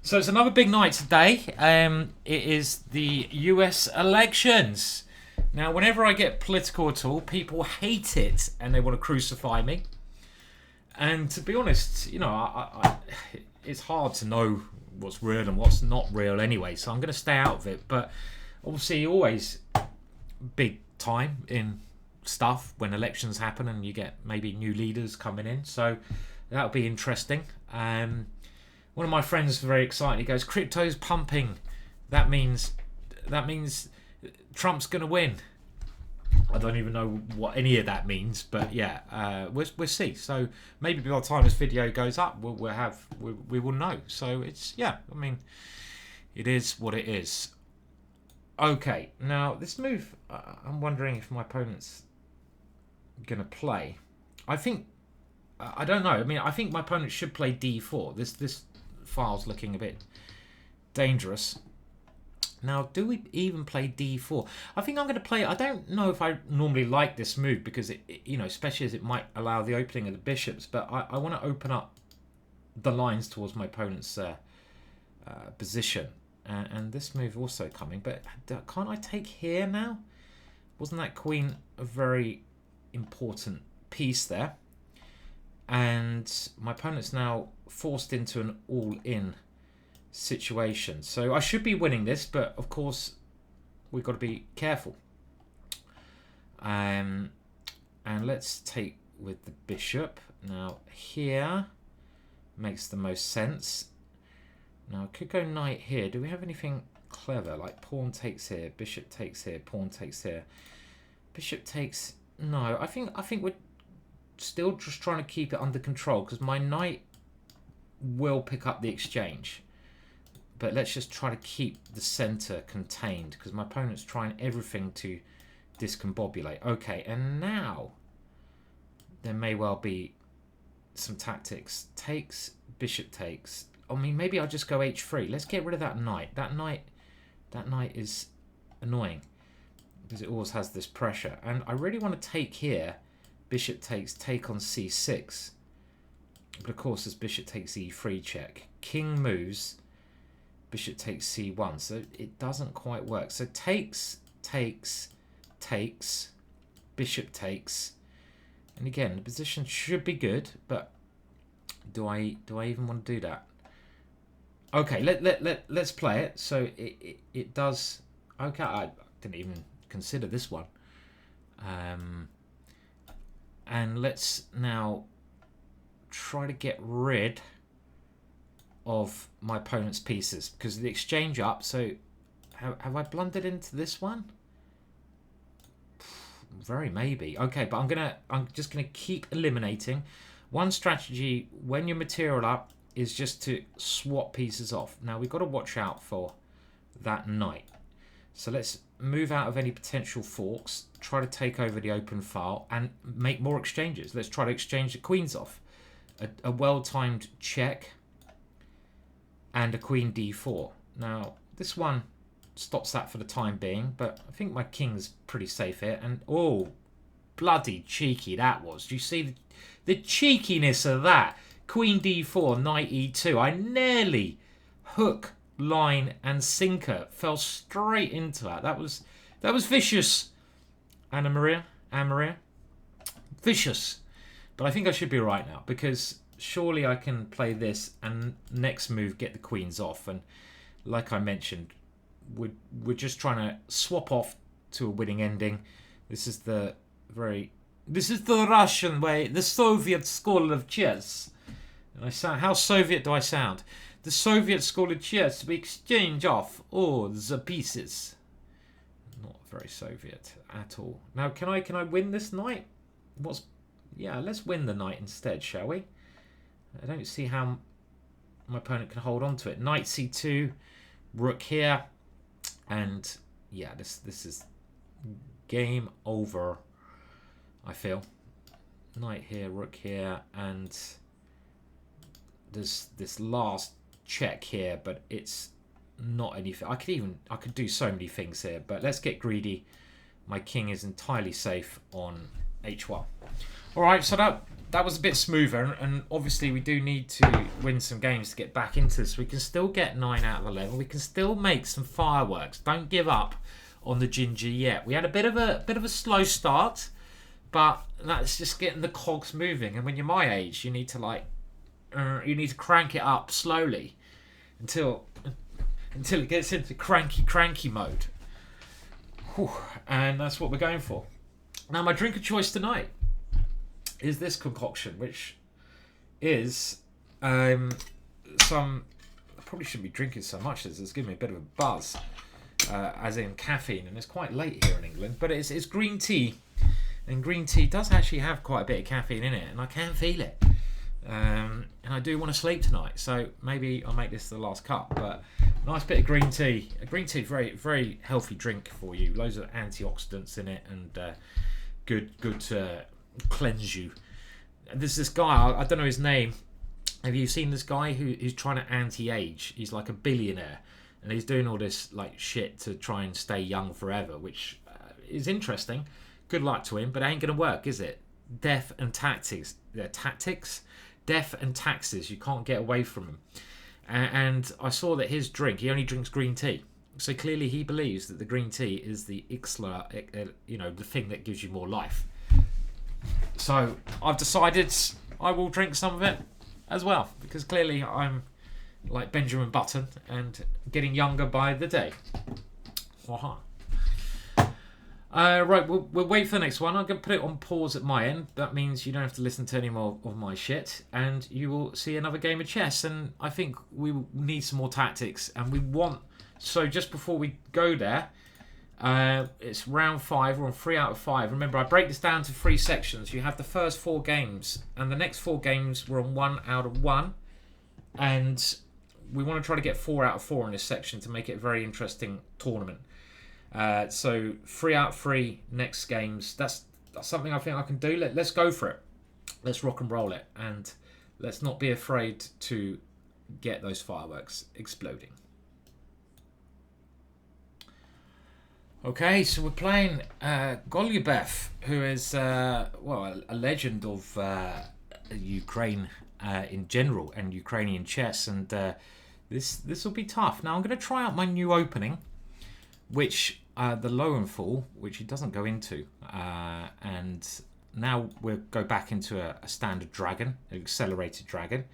So it's another big night today. It is the US elections. Now, whenever I get political at all, people hate it and they want to crucify me. And to be honest, you know, it's hard to know what's real and what's not real anyway, so I'm going to stay out of it. But obviously, always big time in stuff when elections happen and you get maybe new leaders coming in, so that'll be interesting. One of my friends is very excited. He goes, "Crypto's pumping. That means Trump's going to win." I don't even know what any of that means, but yeah, we'll see. So maybe by the time this video goes up, we will know. So it's, yeah, I mean, it is what it is. Okay, now this move, I'm wondering if my opponent's gonna play. I don't know. I mean, I think my opponent should play d4. This file's looking a bit dangerous. Now, do we even play d4? I think I'm going to play... I don't know if I normally like this move because, you know, especially as it might allow the opening of the bishops, but I want to open up the lines towards my opponent's position. And this move also coming, but can't I take here now? Wasn't that queen a very important piece there? And my opponent's now forced into an all-in situation. So I should be winning this, but of course we've got to be careful. And let's take with the bishop. Now here makes the most sense. Now I could go knight here. Do we have anything clever? Like pawn takes here, bishop takes here, pawn takes here. Bishop takes... No, I think we're still just trying to keep it under control because my knight will pick up the exchange. But let's just try to keep the center contained because my opponent's trying everything to discombobulate. Okay, and now there may well be some tactics. Takes, bishop takes. I mean, maybe I'll just go h3. Let's get rid of that knight. That knight is annoying because it always has this pressure. And I really want to take here. Bishop takes, take on c6. But of course, as bishop takes e3 check. King moves. Bishop takes c1, so it doesn't quite work. So takes, takes, takes, bishop takes, and again the position should be good, but do I even want to do that? Okay, let's play it. So it does. Okay, I didn't even consider this one. And let's now try to get rid of my opponent's pieces because of the exchange up. So have I blundered into this one? Very maybe. Okay, but I'm just gonna keep eliminating. One strategy when your material up is just to swap pieces off. Now we've got to watch out for that knight. So let's move out of any potential forks, try to take over the open file and make more exchanges. Let's try to exchange the queens off. A well-timed check and a queen d4. Now, this one stops that for the time being, but I think my king's pretty safe here. And, oh, bloody cheeky that was. Do you see the cheekiness of that? Queen d4, knight e2. I nearly hook, line, and sinker. Fell straight into that. That was vicious. Annmarie. Vicious. But I think I should be right now, because surely I can play this and next move get the queens off. And like I mentioned, we're just trying to swap off to a winning ending. This is the Russian way, the Soviet school of chess. And I sound, how Soviet do I sound? The Soviet school of chess, we exchange off all the pieces. Not very Soviet at all. Now, can I win this knight? Yeah, let's win the knight instead, shall we? I don't see how my opponent can hold on to it. Knight c2, rook here, and yeah, this is game over, I feel. Knight here, rook here, and there's this last check here, but it's not anything. I could do so many things here, but let's get greedy. My king is entirely safe on h1. All right, so that that was a bit smoother, and obviously we do need to win some games to get back into this. We can still get 9 out of 11. We can still make some fireworks. Don't give up on the ginger yet. We had a bit of a slow start, but that's just getting the cogs moving. And when you're my age, you need to crank it up slowly until it gets into cranky mode. Whew. And that's what we're going for. Now, my drink of choice tonight is this concoction, which is some... I probably shouldn't be drinking so much. It's giving me a bit of a buzz, as in caffeine, and it's quite late here in England. But it's green tea, and green tea does actually have quite a bit of caffeine in it, and I can feel it. And I do want to sleep tonight, so maybe I'll make this the last cup. But nice bit of green tea. Green tea, very very healthy drink for you. Loads of antioxidants in it, and good to cleanse you. There's this guy, I don't know his name. Have you seen this guy who's trying to anti-age? He's like a billionaire, and he's doing all this like shit to try and stay young forever, which is interesting. Good luck to him, but it ain't gonna work, is it? Death and taxes. Death and taxes. You can't get away from him. And I saw that his drink, he only drinks green tea. So clearly he believes that the green tea is the Ixla, the thing that gives you more life. So I've decided I will drink some of it as well, because clearly I'm like Benjamin Button and getting younger by the day. Right, we'll wait for the next one. I'm going to put it on pause at my end. That means you don't have to listen to any more of my shit, and you will see another game of chess. And I think we need some more tactics, and we want... So just before we go there... it's round 5. We're on 3 out of 5. Remember, I break this down to 3 sections. You have the first 4 games, and the next 4 games we're on 1 out of 1, and we want to try to get 4 out of 4 in this section to make it a very interesting tournament. So 3 out of 3 next games. That's something I think I can do. Let's go for it. Let's rock and roll it, and let's not be afraid to get those fireworks exploding. Okay, so we're playing Golubev, who is a legend of Ukraine in general and Ukrainian chess, and this will be tough. Now I'm going to try out my new opening, which the Lowenfall, which he doesn't go into, and now we'll go back into a standard dragon, an accelerated dragon,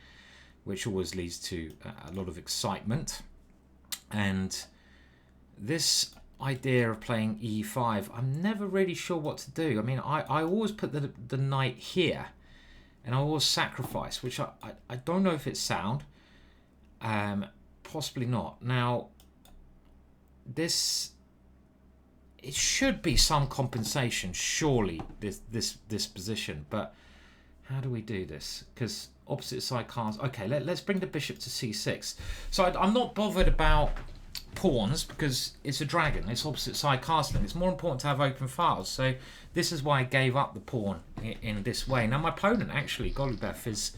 which always leads to a lot of excitement. And this idea of playing e5, I'm never really sure what to do. I mean, I always put the knight here, and I always sacrifice, which I don't know if it's sound. Possibly not. Now, it should be some compensation, surely, this position. But how do we do this? Because opposite side can't... Okay, let's bring the bishop to c6. So I'm not bothered about pawns, because it's a dragon, it's opposite side castling. It's more important to have open files, so this is why I gave up the pawn in this way. Now my opponent, actually, Golubev, is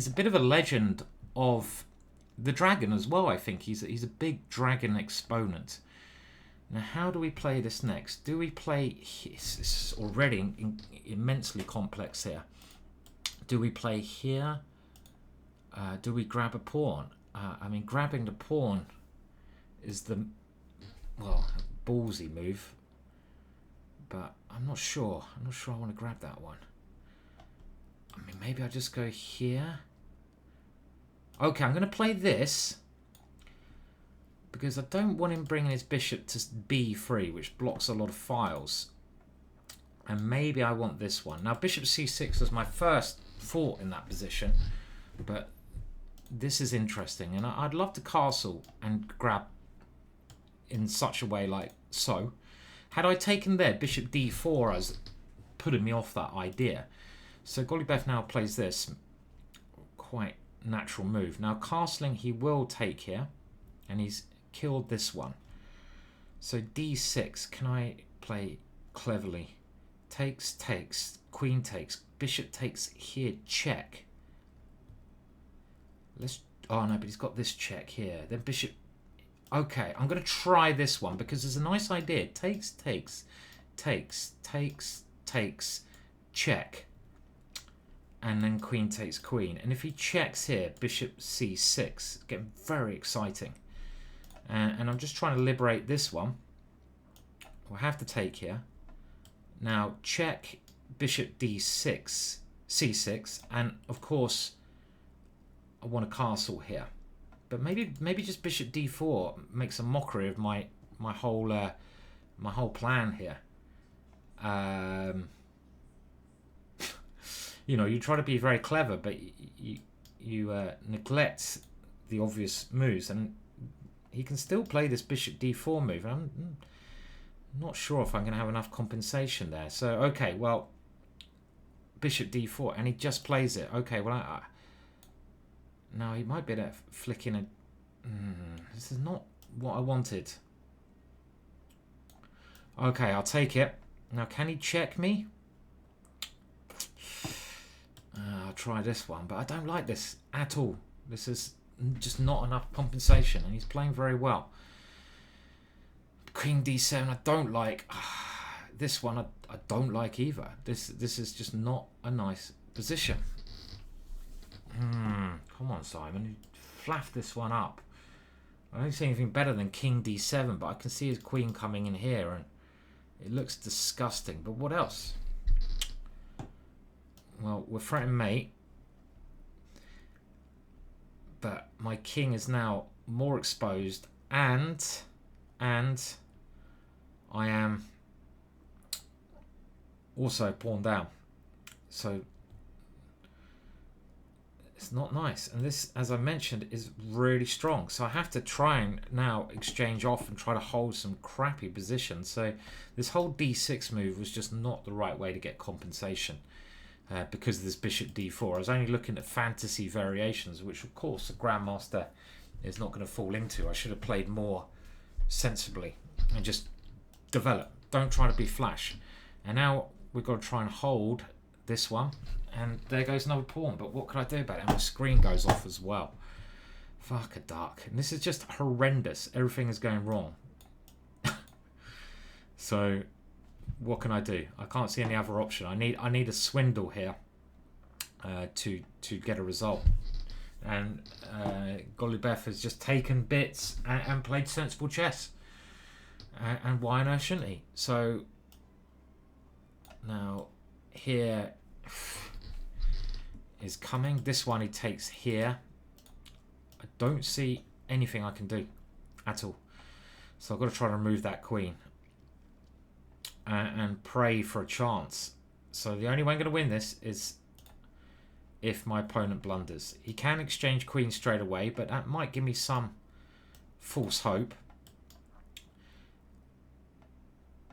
a bit of a legend of the dragon as well. I think he's a big dragon exponent. Now how do we play this next? Do we play... It's already immensely complex here. Do we play here? Do we grab a pawn? I mean, grabbing the pawn is the, ballsy move, but I'm not sure. I'm not sure I want to grab that one. I mean, maybe I just go here. Okay, I'm going to play this because I don't want him bringing his bishop to b3, which blocks a lot of files. And maybe I want this one. Now, bishop c6 was my first thought in that position, but this is interesting, and I'd love to castle and grab in such a way like so. Had I taken there, bishop d4, I was putting me off that idea. So Golubev now plays this. Quite natural move. Now castling he will take here, and he's killed this one. So d6, can I play cleverly? Takes, queen takes, bishop takes here, check. Oh no, but he's got this check here. Then bishop... Okay, I'm going to try this one because there's a nice idea. Takes, check. and then queen takes queen. And if he checks here, bishop c6, getting very exciting. And I'm just trying to liberate this one. We'll have to take here. Now check bishop d6, c6, and of course I want a castle here. But maybe just bishop d4 makes a mockery of my whole plan here. You know, you try to be very clever, but you neglect the obvious moves, and he can still play this bishop d4 move. I'm not sure if I'm going to have enough compensation there. So okay, well, bishop d4, and he just plays it. Okay, well, now he might be able to flick in a... this is not what I wanted. Okay, I'll take it. Now, can he check me? I'll try this one, but I don't like this at all. This is just not enough compensation, and he's playing very well. Queen d7, I don't like. This one, I don't like either. This is just not a nice position. Come on, Simon. You flaff this one up. I don't see anything better than king d7, but I can see his queen coming in here, and it looks disgusting. But what else? Well, we're threatening mate, but my king is now more exposed, and I am also pawn down. So it's not nice, and this, as I mentioned, is really strong. So I have to try and now exchange off and try to hold some crappy positions. So this whole d6 move was just not the right way to get compensation because of this bishop d4. I was only looking at fantasy variations, which of course a Grandmaster is not going to fall into. I should have played more sensibly and just develop. Don't try to be flash. And now we've got to try and hold this one. And there goes another pawn, but what can I do about it? And my screen goes off as well. Fuck a duck. And this is just horrendous. Everything is going wrong. So, what can I do? I can't see any other option. I need a swindle here to get a result. And Golubev has just taken bits and played sensible chess. And why on earth shouldn't he? So, now here is coming. This one he takes here. I don't see anything I can do at all. So I've got to try to remove that queen and pray for a chance. So the only way I'm going to win this is if my opponent blunders. He can exchange queen straight away, but that might give me some false hope.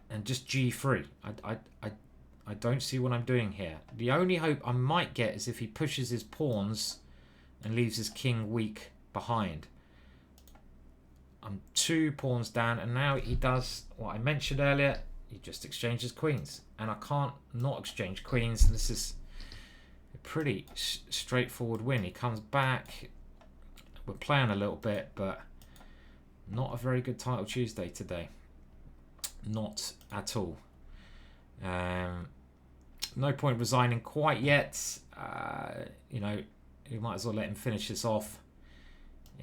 And just g3. I don't see what I'm doing here. The only hope I might get is if he pushes his pawns and leaves his king weak behind. I'm 2 pawns down, and now he does what I mentioned earlier. He just exchanges queens, and I can't not exchange queens. This is a pretty straightforward win. He comes back. We're playing a little bit, but not a very good Title Tuesday today. Not at all. No point resigning quite yet. You know, you might as well let him finish this off.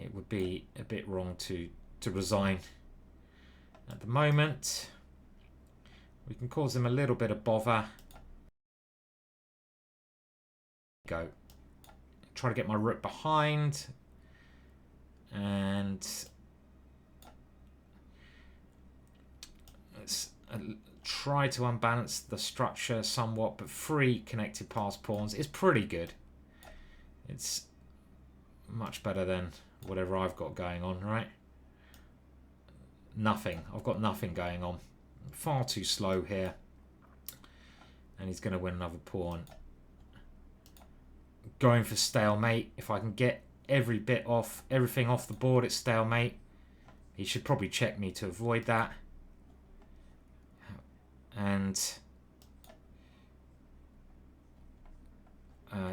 It would be a bit wrong to resign at the moment. We can cause him a little bit of bother. Go. Try to get my rook behind. And let's try to unbalance the structure somewhat, but 3 connected past pawns is pretty good. It's much better than whatever I've got going on, right? Nothing. I've got nothing going on. Far too slow here. And he's going to win another pawn. Going for stalemate. If I can get everything off the board, it's stalemate. He should probably check me to avoid that. And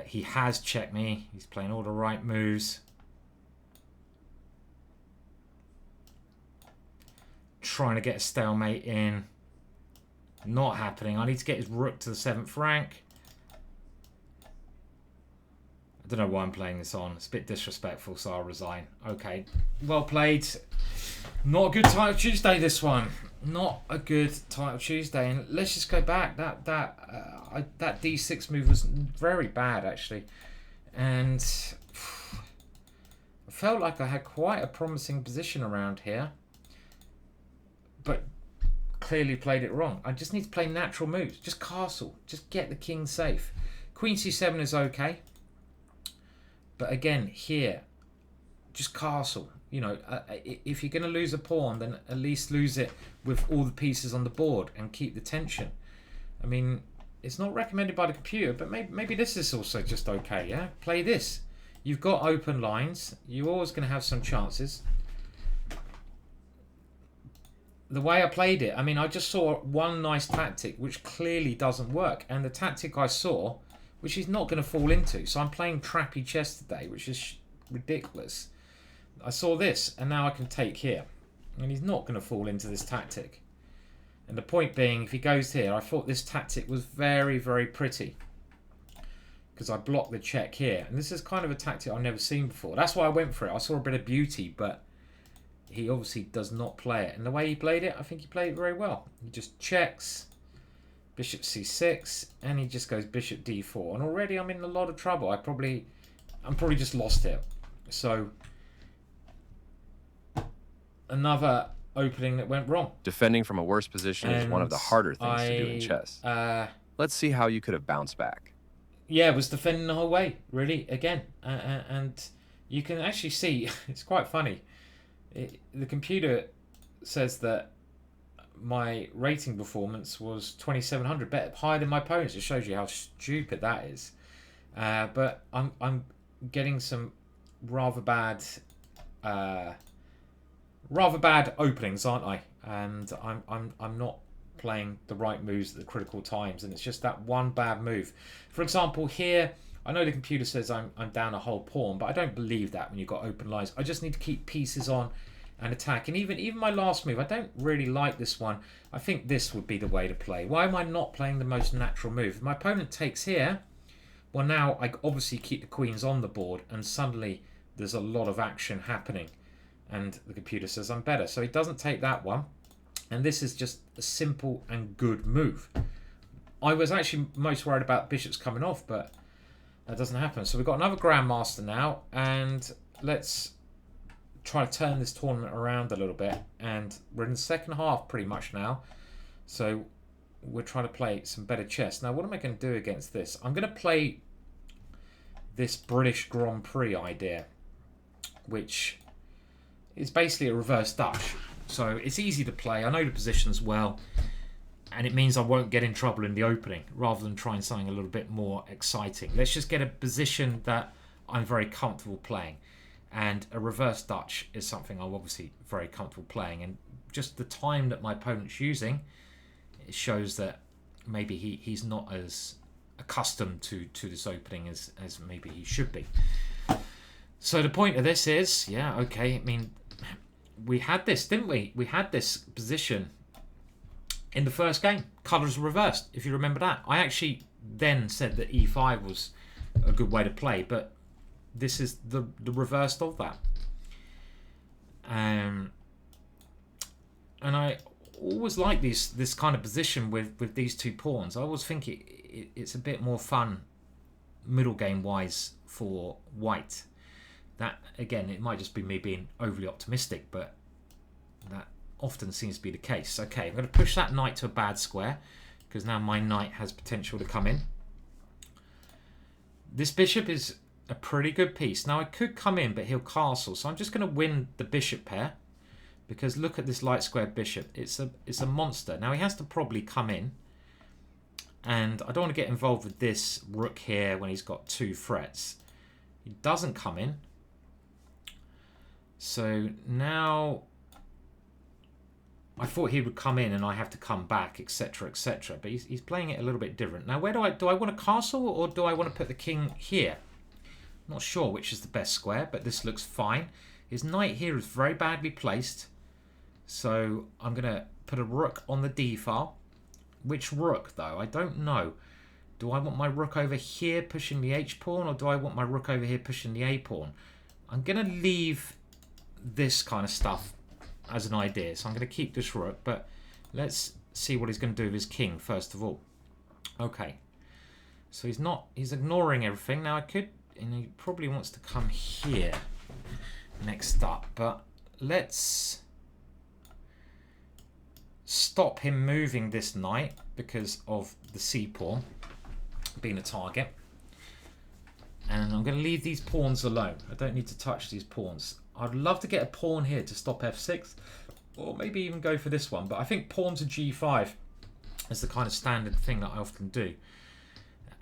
he has checked me. He's playing all the right moves. Trying to get a stalemate in. Not happening. I need to get his rook to the 7th rank. I don't know why I'm playing this on. It's a bit disrespectful, so I'll resign. Okay, well played. Not a good Title Tuesday, this one. Not a good Title Tuesday. And let's just go back. That D6 move was very bad, actually. And I felt like I had quite a promising position around here. But clearly played it wrong. I just need to play natural moves. Just castle. Just get the king safe. Queen C7 is okay. But again, here, just castle. You know, if you're going to lose a pawn, then at least lose it with all the pieces on the board and keep the tension. I mean, it's not recommended by the computer, but maybe this is also just okay, yeah? Play this. You've got open lines. You're always going to have some chances. The way I played it, I mean, I just saw one nice tactic, which clearly doesn't work. And the tactic I saw, which he's not going to fall into. So I'm playing trappy chess today, which is ridiculous. I saw this, and now I can take here. And he's not going to fall into this tactic. And the point being, if he goes here, I thought this tactic was very, very pretty. Because I blocked the check here. And this is kind of a tactic I've never seen before. That's why I went for it. I saw a bit of beauty, but he obviously does not play it. And the way he played it, I think he played it very well. He just checks. Bishop c6, and he just goes bishop d4, and already I'm in a lot of trouble. I'm probably just lost here. So another opening that went wrong. Defending from a worse position is one of the harder things to do in chess. Let's see how you could have bounced back. Yeah, it was defending the whole way, really, again. And you can actually see, it's quite funny. The computer says that my rating performance was 2700, better, higher than my opponents. It shows you how stupid that is. But I'm getting some rather bad openings, aren't I? And I'm not playing the right moves at the critical times, and it's just that one bad move. For example, here I know the computer says I'm down a whole pawn, but I don't believe that when you've got open lines. I just need to keep pieces on and attack. And even my last move, I don't really like this one. I think this would be the way to play. Why am I not playing the most natural move? If my opponent takes here, well, now I obviously keep the queens on the board, and suddenly there's a lot of action happening, and the computer says I'm better. So he doesn't take that one, and this is just a simple and good move. I was actually most worried about bishops coming off, but that doesn't happen. So we've got another Grandmaster now, and let's try to turn this tournament around a little bit. And we're in the second half pretty much now, so we're trying to play some better chess. Now, what am I going to do against this? I'm going to play this British Grand Prix idea, which is basically a reverse Dutch. So it's easy to play. I know the positions well, and it means I won't get in trouble in the opening, rather than trying something a little bit more exciting. Let's just get a position that I'm very comfortable playing. And a reverse Dutch is something I'm obviously very comfortable playing. And just the time that my opponent's using, it shows that maybe he's not as accustomed to this opening as maybe he should be. So the point of this is, yeah, okay, I mean, we had this, didn't we? We had this position in the first game. Colours reversed, if you remember that. I actually then said that e5 was a good way to play, but this is the reverse of that. And I always like this kind of position with these two pawns. I always think it's a bit more fun middle game wise for white. That, again, it might just be me being overly optimistic, but that often seems to be the case. Okay, I'm going to push that knight to a bad square, because now my knight has potential to come in. This bishop is a pretty good piece. Now I could come in, but he'll castle, so I'm just going to win the bishop pair, because look at this light square bishop. It's a monster. Now he has to probably come in, and I don't want to get involved with this rook here when he's got 2 threats. He doesn't come in. So now I thought he would come in and I have to come back, etc., etc. But he's playing it a little bit different. Now, where do I want to castle, or do I want to put the king here? I'm not sure which is the best square, but this looks fine. His knight here is very badly placed, so I'm going to put a rook on the d file. Which rook, though? I don't know. Do I want my rook over here pushing the h pawn, or do I want my rook over here pushing the a pawn? I'm going to leave this kind of stuff as an idea. So I'm going to keep this rook, but let's see what he's going to do with his king first of all. Okay. So he's ignoring everything. Now I could, and he probably wants to come here next up, but let's stop him moving this knight because of the c pawn being a target. And I'm going to leave these pawns alone. I don't need to touch these pawns. I'd love to get a pawn here to stop f6, or maybe even go for this one, but I think pawn to g5 is the kind of standard thing that I often do.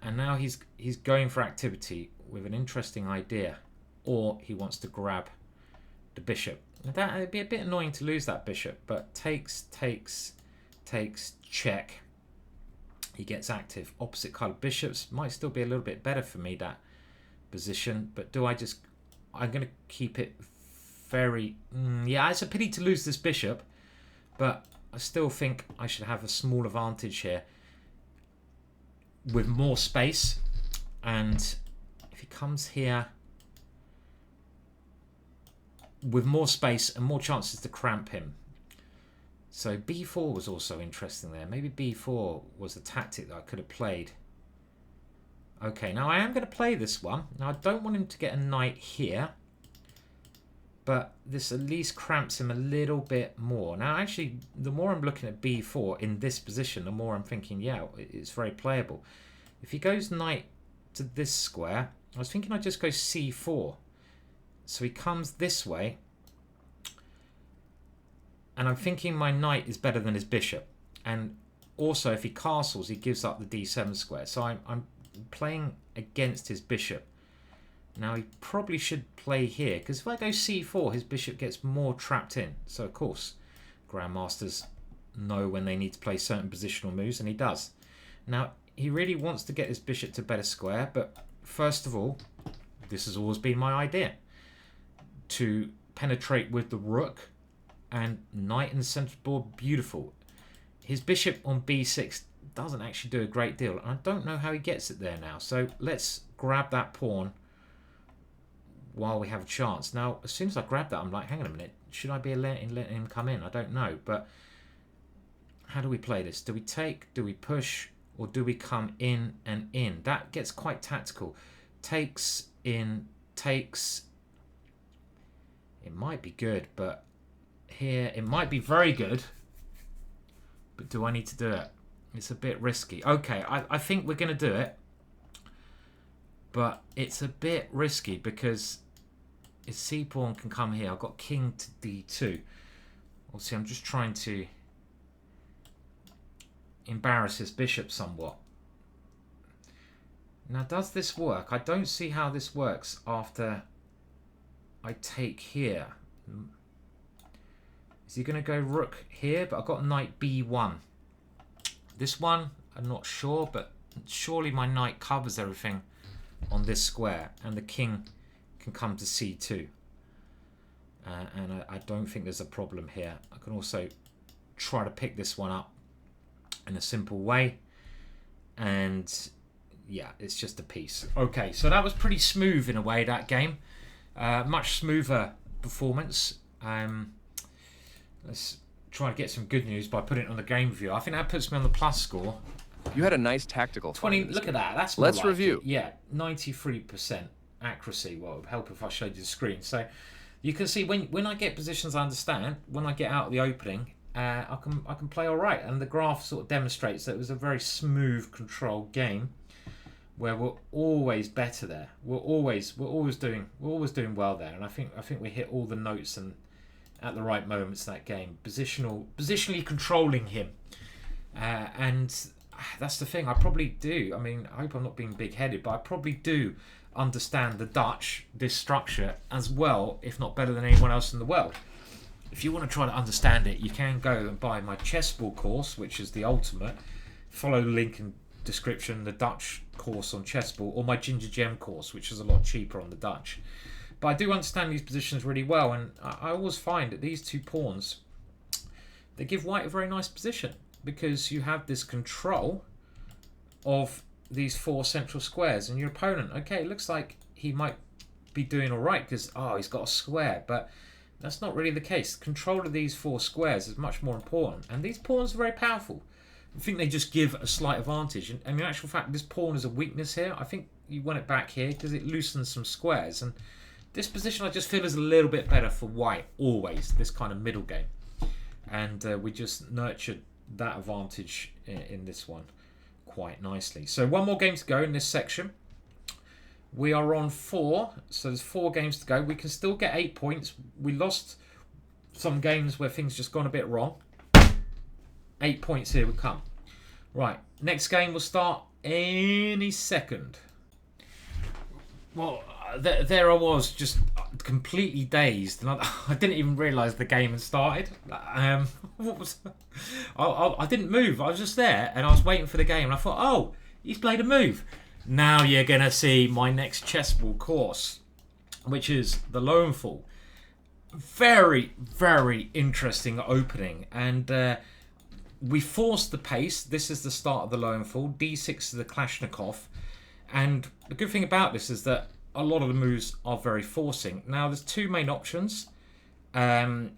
And now he's going for activity with an interesting idea, or he wants to grab the bishop. Now that would be a bit annoying to lose that bishop, but takes, check. He gets active. Opposite coloured bishops might still be a little bit better for me, that position, but I'm going to keep it very... yeah, it's a pity to lose this bishop, but I still think I should have a small advantage here with more space. And if he comes here with more space and more chances to cramp him. So b4 was also interesting there. Maybe b4 was a tactic that I could have played. Okay, now I am going to play this one. Now I don't want him to get a knight here, but this at least cramps him a little bit more. Now actually, the more I'm looking at b4 in this position, the more I'm thinking, yeah, it's very playable. If he goes knight to this square, I was thinking I'd just go c4. So he comes this way, and I'm thinking my knight is better than his bishop. And also, if he castles, he gives up the d7 square. So I'm playing against his bishop. Now he probably should play here, because if I go c4, his bishop gets more trapped in. So of course, grandmasters know when they need to play certain positional moves, and he does. Now he really wants to get his bishop to better square, but first of all, this has always been my idea, to penetrate with the rook, and knight in the centre board, beautiful. His bishop on b6 doesn't actually do a great deal, and I don't know how he gets it there now. So let's grab that pawn while we have a chance. Now, as soon as I grab that, I'm like, hang on a minute, should I be letting him come in? I don't know, but how do we play this? Do we take, do we push, or do we come in and in? That gets quite tactical. Takes, in, takes. It might be good, but here, it might be very good, but do I need to do it? It's a bit risky. Okay, I think we're going to do it, but it's a bit risky because his c-pawn can come here. I've got king to d2. Obviously, I'm just trying to embarrass his bishop somewhat. Now, does this work? I don't see how this works after I take here. Is he going to go rook here? But I've got knight b1. This one, I'm not sure, but surely my knight covers everything on this square, and the king can come to c2. And I don't think there's a problem here. I can also try to pick this one up in a simple way. And yeah, it's just a piece. Okay, so that was pretty smooth in a way, that game. Much smoother performance. Let's try to get some good news by putting it on the game review. I think that puts me on the plus score. You had a nice tactical 20. Look at that. That's more Let's like review. It. Yeah, 93% accuracy. Well, it would help if I showed you the screen. So you can see when I get positions I understand, when I get out of the opening, I can play all right. And the graph sort of demonstrates that it was a very smooth, controlled game where we're always better there. We're always doing well there. And I think we hit all the notes and at the right moments that game, positionally controlling him, and that's the thing. I probably do. I mean, I hope I'm not being big-headed, but I probably do understand the Dutch, this structure, as well, if not better than anyone else in the world. If you want to try to understand it, you can go and buy my chessball course, which is the ultimate. Follow the link in description, the Dutch course on chessball, or my Ginger Gem course, which is a lot cheaper on the Dutch. But I do understand these positions really well, and I always find that these two pawns, they give white a very nice position, because you have this control of these 4 central squares, and your opponent, okay, it looks like he might be doing all right because he's got a square, but that's not really the case. Control of these 4 squares is much more important, and these pawns are very powerful. I think they just give a slight advantage, and in actual fact, this pawn is a weakness here. I think you want it back here because it loosens some squares, and this position I just feel is a little bit better for white always, this kind of middle game, and we just nurtured that advantage in this one quite nicely. So one more game to go in this section. We are on 4, so there's 4 games to go. We can still get 8 points. We lost some games where things just gone a bit wrong. 8 points here will come. Right, next game will start any second. Well, there I was, just completely dazed, and I didn't even realise the game had started. What was? I didn't move. I was just there, and I was waiting for the game, and I thought, oh, he's played a move. Now you're going to see my next chessball course, which is the Lowenfall. Very, very interesting opening, and we forced the pace. This is the start of the Lowenfall. D6 is the Kalashnikov, and the good thing about this is that a lot of the moves are very forcing. Now, there's 2 main options, and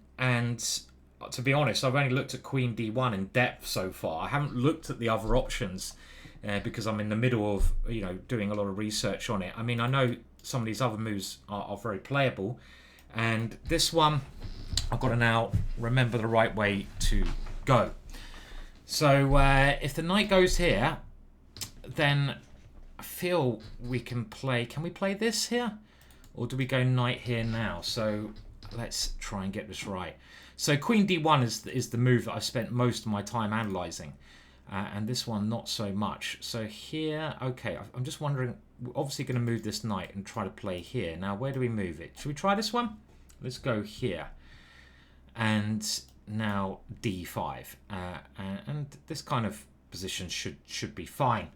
to be honest, I've only looked at Queen D1 in depth so far. I haven't looked at the other options because I'm in the middle of doing a lot of research on it. I mean, I know some of these other moves are very playable, and this one I've got to now remember the right way to go. So if the knight goes here, then I feel we can play... Can we play this here? Or do we go knight here now? So let's try and get this right. So Queen D1 is the move that I've spent most of my time analysing. And this one, not so much. So here, okay, I'm just wondering... We're obviously going to move this knight and try to play here. Now, where do we move it? Should we try this one? Let's go here. And now D5. And this kind of position should be fine.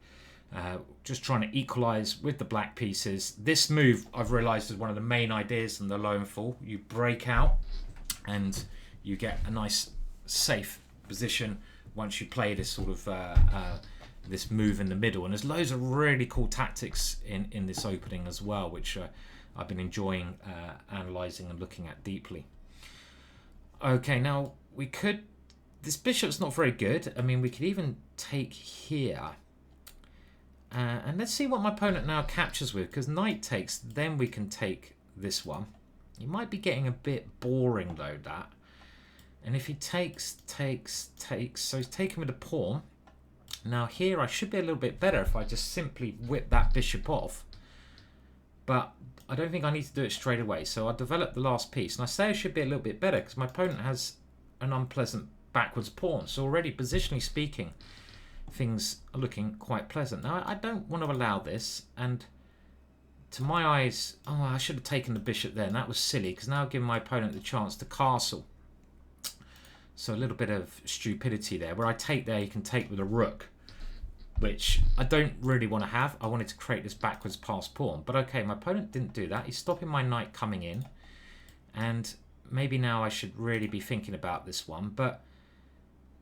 Just trying to equalise with the black pieces. This move, I've realised, is one of the main ideas in the Lowenfall. You break out and you get a nice, safe position once you play this sort of this move in the middle. And there's loads of really cool tactics in this opening as well, which I've been enjoying analysing and looking at deeply. Okay, now we could... This bishop's not very good. I mean, we could even take here. And let's see what my opponent now captures with, because knight takes, then we can take this one. You might be getting a bit boring though, that. And if he takes, so he's taken with a pawn. Now here I should be a little bit better if I just simply whip that bishop off. But I don't think I need to do it straight away, so I'll develop the last piece. And I say I should be a little bit better because my opponent has an unpleasant backwards pawn. So already, positionally speaking, things are looking quite pleasant. Now, I don't want to allow this, and to my eyes, I should have taken the bishop there, and that was silly, because now I've given my opponent the chance to castle. So a little bit of stupidity there. Where I take there, you can take with a rook, which I don't really want to have. I wanted to create this backwards pass pawn. But okay, my opponent didn't do that. He's stopping my knight coming in, and maybe now I should really be thinking about this one, but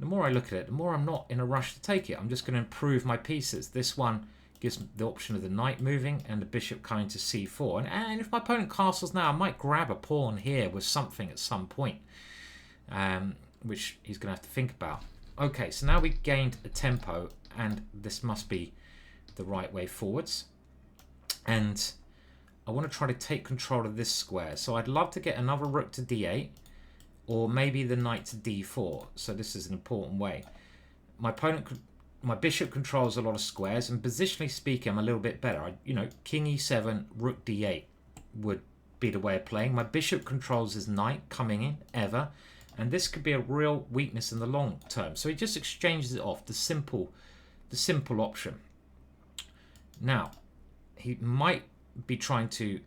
the more I look at it, the more I'm not in a rush to take it. I'm just going to improve my pieces. This one gives the option of the knight moving and the bishop coming to c4. And if my opponent castles now, I might grab a pawn here with something at some point, which he's going to have to think about. Okay, so now we've gained a tempo, and this must be the right way forwards. And I want to try to take control of this square. So I'd love to get another rook to d8, or maybe the knight to d4. So this is an important way. My bishop controls a lot of squares, and positionally speaking, I'm a little bit better. King e7, rook d8 would be the way of playing. My bishop controls his knight coming in, ever, and this could be a real weakness in the long term. So he just exchanges it off, the simple option. Now, he might be trying to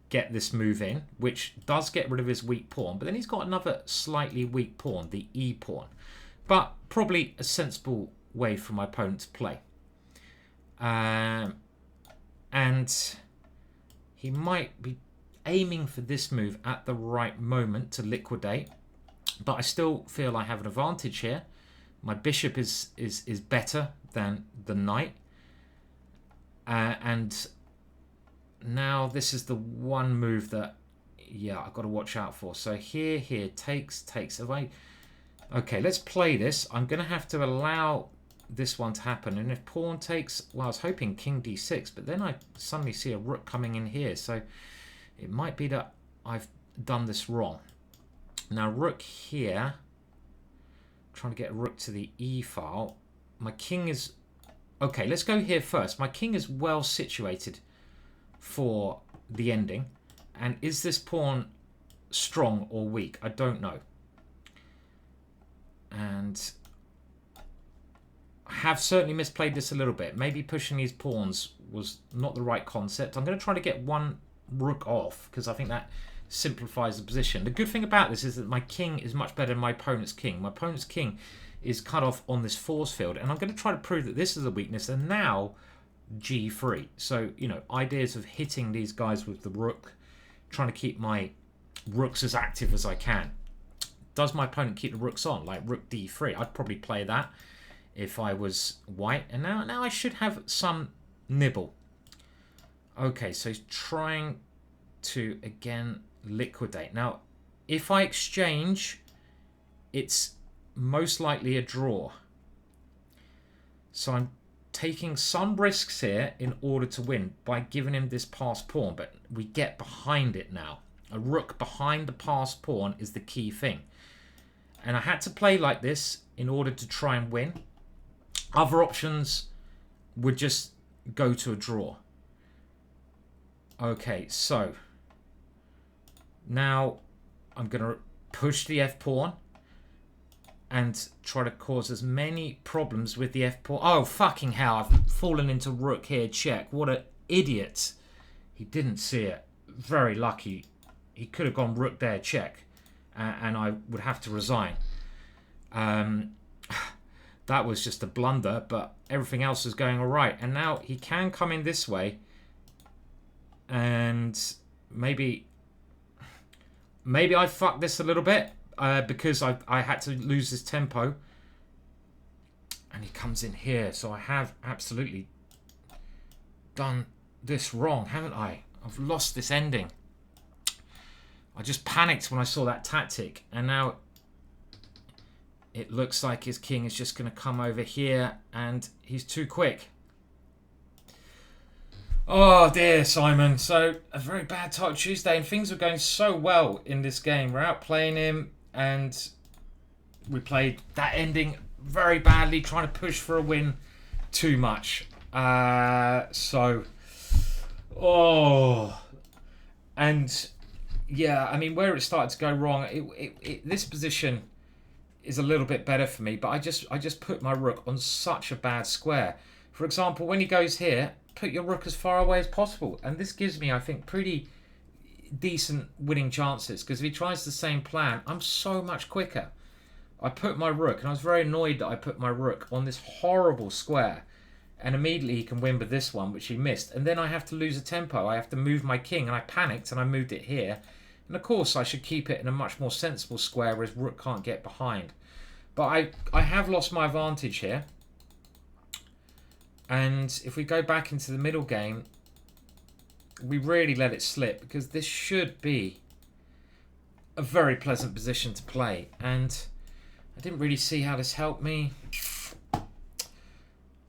get this move in, which does get rid of his weak pawn, but then he's got another slightly weak pawn, the e pawn, but probably a sensible way for my opponent to play. And he might be aiming for this move at the right moment to liquidate, but I still feel I have an advantage here. My bishop is better than the knight, And now this is the one move that, yeah, I've got to watch out for. So here, takes away. Okay, let's play this. I'm going to have to allow this one to happen. And if pawn takes, well, I was hoping king d6, but then I suddenly see a rook coming in here. So it might be that I've done this wrong. Now, rook here. Trying to get a rook to the e file. My king is... Okay, let's go here first. My king is well situated for the ending. And is this pawn strong or weak? I don't know. And I have certainly misplayed this a little bit. Maybe pushing these pawns was not the right concept. I'm going to try to get one rook off because I think that simplifies the position. The good thing about this is that my king is much better than my opponent's king. My opponent's king is cut off on this force field, and I'm going to try to prove that this is a weakness. And now g3. So, you know, ideas of hitting these guys with the rook, trying to keep my rooks as active as I can. Does my opponent keep the rooks on, like rook d3? I'd probably play that if I was white. And now I should have some nibble. Okay, so he's trying to, again, liquidate. Now, if I exchange, it's most likely a draw. So I'm taking some risks here in order to win by giving him this passed pawn, but we get behind it now. A rook behind the passed pawn is the key thing. And I had to play like this in order to try and win. Other options would just go to a draw. Okay, so now I'm going to push the f-pawn and try to cause as many problems with the f-pawn. Oh, fucking hell, I've fallen into rook here, check. What an idiot. He didn't see it. Very lucky. He could have gone rook there, check. And I would have to resign. That was just a blunder, but everything else is going all right. And now he can come in this way. And maybe I fucked this a little bit because I had to lose this tempo. And he comes in here. So I have absolutely done this wrong, haven't I? I've lost this ending. I just panicked when I saw that tactic. And now it looks like his king is just going to come over here. And he's too quick. Oh dear, Simon. So a very bad Title Tuesday, and things were going so well in this game. We're outplaying him, and we played that ending very badly, trying to push for a win too much. And yeah, I mean, where it started to go wrong, this position is a little bit better for me, but I just put my rook on such a bad square. For example, when he goes here, put your rook as far away as possible. And this gives me, I think, pretty decent winning chances. Because if he tries the same plan, I'm so much quicker. I put my rook, and I was very annoyed that I put my rook on this horrible square. And immediately he can win with this one, which he missed. And then I have to lose a tempo. I have to move my king, and I panicked, and I moved it here. And of course, I should keep it in a much more sensible square where his rook can't get behind. But I have lost my advantage here. And if we go back into the middle game, we really let it slip because this should be a very pleasant position to play. And I didn't really see how this helped me.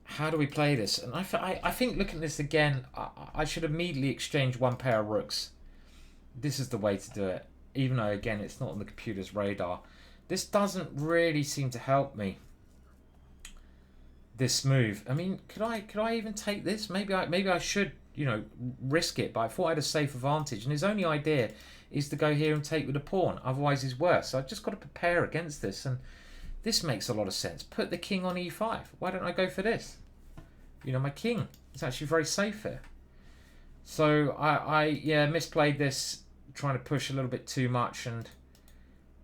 How do we play this? And I think looking at this again, I should immediately exchange one pair of rooks. This is the way to do it. Even though, again, it's not on the computer's radar. This doesn't really seem to help me. This move. I mean, could I even take this? Maybe I should, you know, risk it. But I thought I had a safe advantage. And his only idea is to go here and take with a pawn. Otherwise, he's worse. So I've just got to prepare against this. And this makes a lot of sense. Put the king on e5. Why don't I go for this? You know, my king is actually very safe here. So I misplayed this, trying to push a little bit too much. And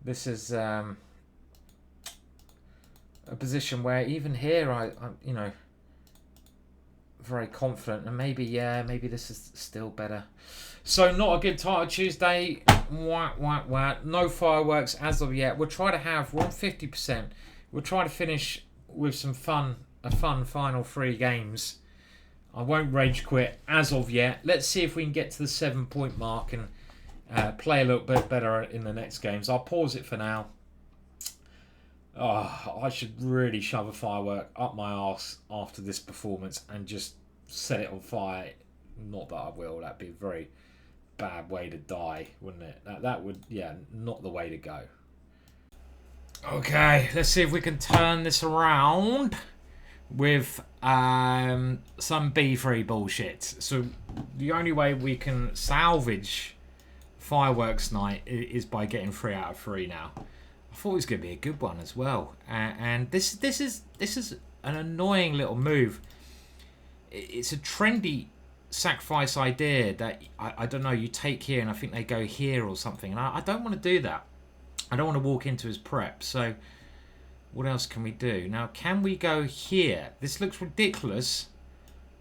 this is a position where even here I'm you know, very confident, and maybe this is still better. So not a good Title Tuesday. No fireworks as of yet. We're on 50%. We'll try to finish with a fun final 3 games. I won't rage quit as of yet. Let's see if we can get to the 7-point mark and play a little bit better in the next games. I'll pause it for now. Oh, I should really shove a firework up my arse after this performance and just set it on fire. Not that I will. That'd be a very bad way to die, wouldn't it? That would, yeah, not the way to go. Okay, let's see if we can turn this around with some B3 bullshit. So the only way we can salvage fireworks night is by getting 3 out of 3 now. I thought it was going to be a good one as well, and this is an annoying little move. It's a trendy sacrifice idea that I don't know. You take here, and I think they go here or something, and I don't want to do that. I don't want to walk into his prep. So what else can we do now? Can we go here? This looks ridiculous,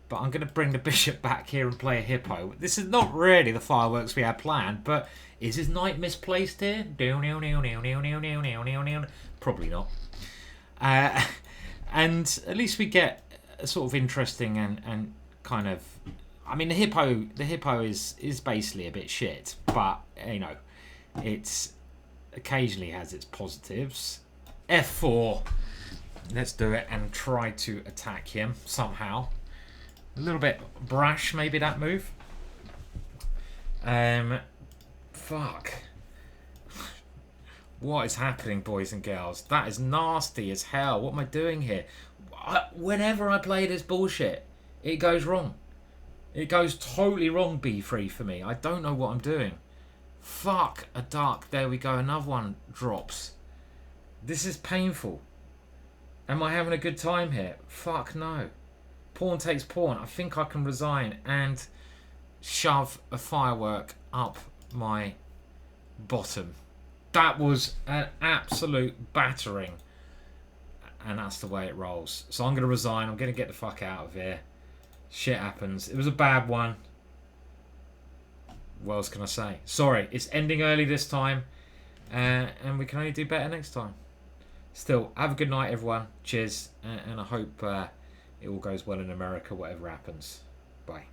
but I'm going to bring the bishop back here and play a hippo. This is not really the fireworks we had planned, but is his knight misplaced here? Probably not. And at least we get a sort of interesting and kind of... I mean, the hippo is basically a bit shit, but, you know, it's occasionally has its positives. F4. Let's do it and try to attack him somehow. A little bit brash, maybe, that move. Fuck. What is happening, boys and girls? That is nasty as hell. What am I doing here? Whenever I play this bullshit, it goes wrong. It goes totally wrong, B3 for me. I don't know what I'm doing. Fuck a duck. There we go. Another one drops. This is painful. Am I having a good time here? Fuck no. Pawn takes pawn. I think I can resign and shove a firework up my bottom. That was an absolute battering. And that's the way it rolls. So I'm going to resign. I'm going to get the fuck out of here. Shit happens. It was a bad one. What else can I say? Sorry, it's ending early this time. And we can only do better next time. Still, have a good night, everyone. Cheers. And I hope it all goes well in America, whatever happens. Bye.